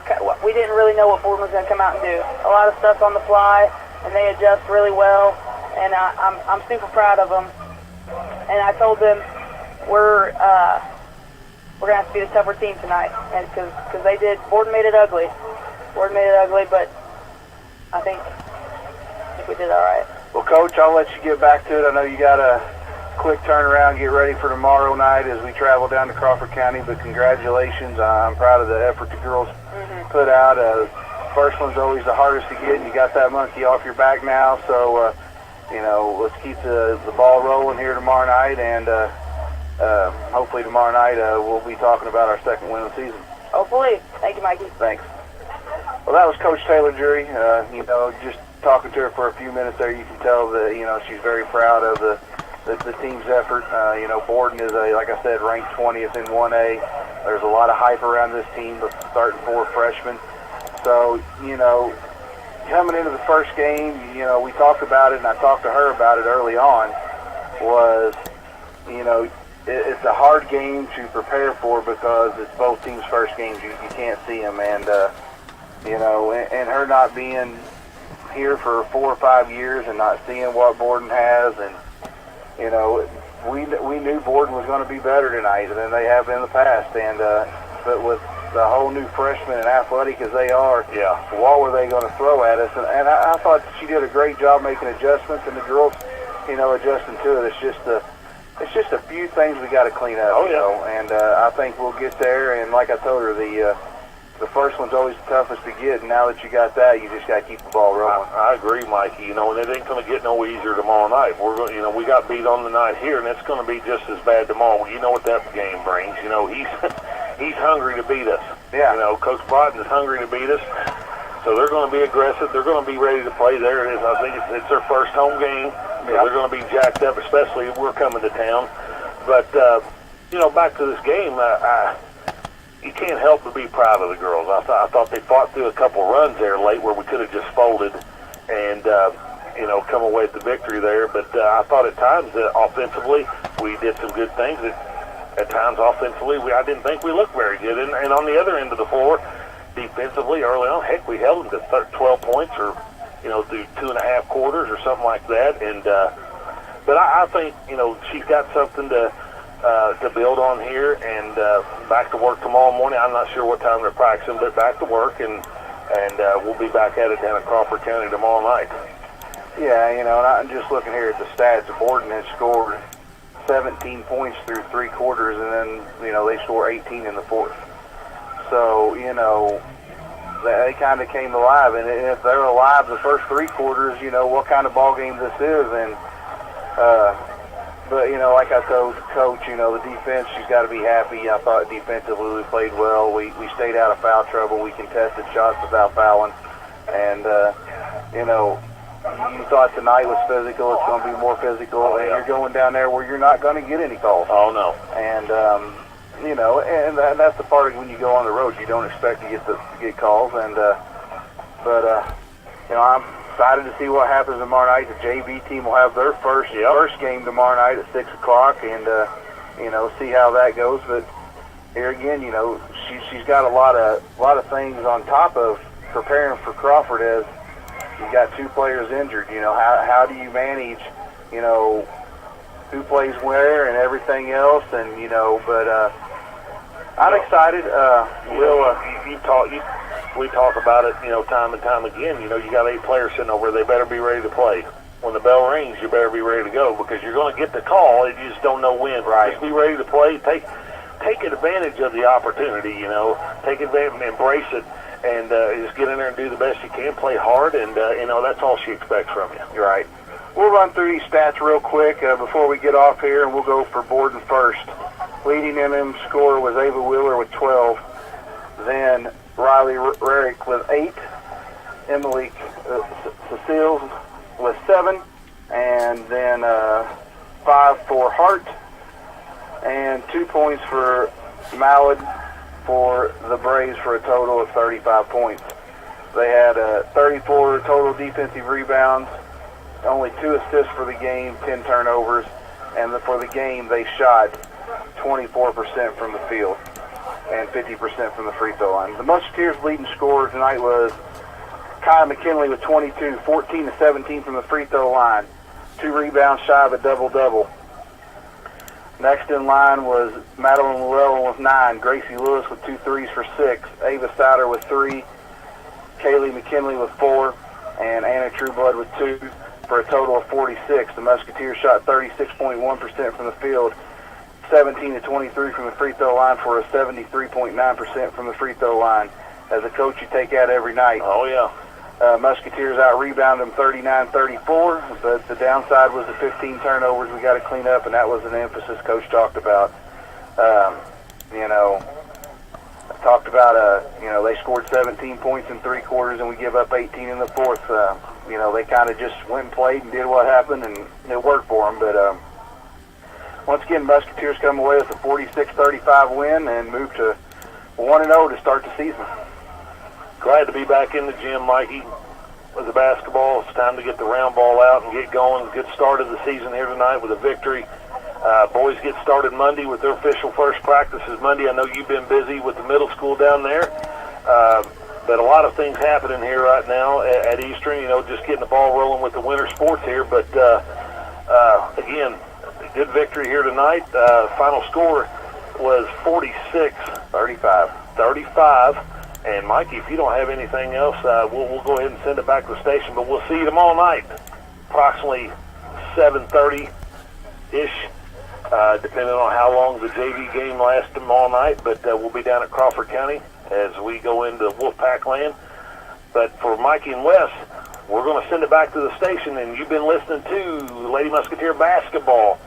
O: we didn't really know what Borden was going to come out and do. A lot of stuff on the fly, and they adjust really well, and I'm super proud of them. And I told them we're going to have to be the tougher team tonight, and because they did. Borden made it ugly. But I think we did all right.
B: Well, Coach, I'll let you get back to it. I know you got a quick turnaround, get ready for tomorrow night as we travel down to Crawford County, but congratulations. I'm proud of the effort the girls put out. First one's always the hardest to get, and you got that monkey off your back now, so let's keep the ball rolling here tomorrow night, and hopefully tomorrow night we'll be talking about our second win of the season.
O: Hopefully. Thank you, Mikey.
B: Thanks. Well, that was Coach Taylor Jury. Just talking to her for a few minutes there, you can tell that she's very proud of the team's effort. Borden is, like I said, ranked 20th in 1A. There's a lot of hype around this team, but starting 4 freshmen. So, coming into the first game, we talked about it, and I talked to her about it early on, was, it's a hard game to prepare for because it's both teams' first games. You can't see them, and, and her not being here for 4 or 5 years and not seeing what Borden has, and we knew Borden was going to be better tonight than they have in the past, and but with the whole new freshmen and athletic as they are, what were they going to throw at us? And I thought she did a great job making adjustments, and the girls, adjusting to it. It's just a few things we got to clean up, and I think we'll get there. And like I told her, the first one's always the toughest to get, and now that you got that, you just got to keep the ball rolling.
C: I agree, Mikey. And it ain't going to get no easier tomorrow night. We're going, we got beat on the night here, and it's going to be just as bad tomorrow. You know what that game brings. He's hungry to beat us.
B: Yeah.
C: Coach Brodden is hungry to beat us. So they're going to be aggressive. They're going to be ready to play. There it is. I think it's their first home game. So they're going to be jacked up, especially if we're coming to town. But back to this game. You can't help but be proud of the girls. I thought they fought through a couple runs there late where we could have just folded and, come away with the victory there. But I thought at times that offensively we did some good things. At times offensively I didn't think we looked very good. And on the other end of the floor, defensively early on, heck, we held them to 12 points or, through 2.5 quarters or something like that. And but I think, she's got something to build on here, and back to work tomorrow morning. I'm not sure what time they're practicing, but back to work, and we'll be back at it down in Crawford County tomorrow night.
B: Yeah, and I'm just looking here at the stats. Borden has scored 17 points through 3 quarters, and then, they score 18 in the fourth. So, they kind of came alive, and if they're alive the first 3 quarters, what kind of ball game this is, and but, like I told Coach, the defense, she's got to be happy. I thought defensively we played well. We stayed out of foul trouble. We contested shots without fouling. And, you thought tonight was physical. It's going to be more physical. And you're going down there where you're not going to get any calls.
C: Oh, no.
B: And, and that's the part of when you go on the road. You don't expect to get calls. And But I'm excited to see what happens tomorrow night. The JV team will have their first game tomorrow night at 6 o'clock, and see how that goes. But here again, she's got a lot of things on top of preparing for Crawford. As you got 2 players injured, how do you manage, who plays where and everything else, and but I'm excited.
C: We talk about it, time and time again. You got 8 players sitting over there. They better be ready to play. When the bell rings, you better be ready to go, because you're going to get the call. You just don't know when.
B: Right.
C: Just be ready to play. Take advantage of the opportunity. Take advantage, embrace it, and just get in there and do the best you can. Play hard, and that's all she expects from you.
B: You're right. We'll run through these stats real quick before we get off here, and we'll go for Borden first. Leading MM scorer was Ava Wheeler with 12. Then Riley Rarick with 8. Emily Cecile with 7. And then 5 for Hart. And 2 points for Mallard for the Braves for a total of 35 points. They had 34 total defensive rebounds, only 2 assists for the game, 10 turnovers, and for the game they shot 24% from the field and 50% from the free throw line. The Musketeers' leading scorer tonight was Kyle McKinley with 22, 14 to 17 from the free throw line, 2 rebounds shy of a double-double. Next in line was Madeline Llewellyn with 9, Gracie Lewis with 2 threes for 6, Ava Sider with 3, Kaylee McKinley with 4, and Anna Trueblood with 2, for a total of 46. The Musketeers shot 36.1% from the field, 17 to 23 from the free throw line for a 73.9% from the free throw line. As a coach, you take that every night.
C: Oh, yeah.
B: Musketeers out-rebounded them 39-34, but the downside was the 15 turnovers we got to clean up, and that was an emphasis Coach talked about. Talked about, they scored 17 points in 3 quarters, and we give up 18 in the fourth. They kind of just went and played and did what happened, and it worked for them. But once again, Musketeers come away with a 46-35 win and move to 1-0 to start the season.
C: Glad to be back in the gym, Mikey, with the basketball. It's time to get the round ball out and get going. Good start of the season here tonight with a victory. Boys get started Monday with their official first practices Monday. I know you've been busy with the middle school down there, but a lot of things happening here right now at Eastern, just getting the ball rolling with the winter sports here. But, again, good victory here tonight. Final score was 46-35. And, Mikey, if you don't have anything else, we'll go ahead and send it back to the station. But we'll see you tomorrow night, approximately 7:30-ish. Depending on how long the JV game lasts tomorrow night, but we'll be down at Crawford County as we go into Wolfpack land. But for Mikey and Wes, we're going to send it back to the station, and you've been listening to Lady Musketeer Basketball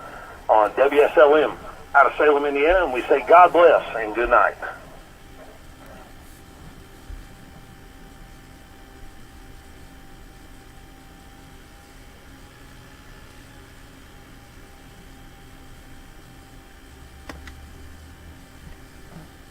C: on WSLM out of Salem, Indiana, and we say God bless and good night.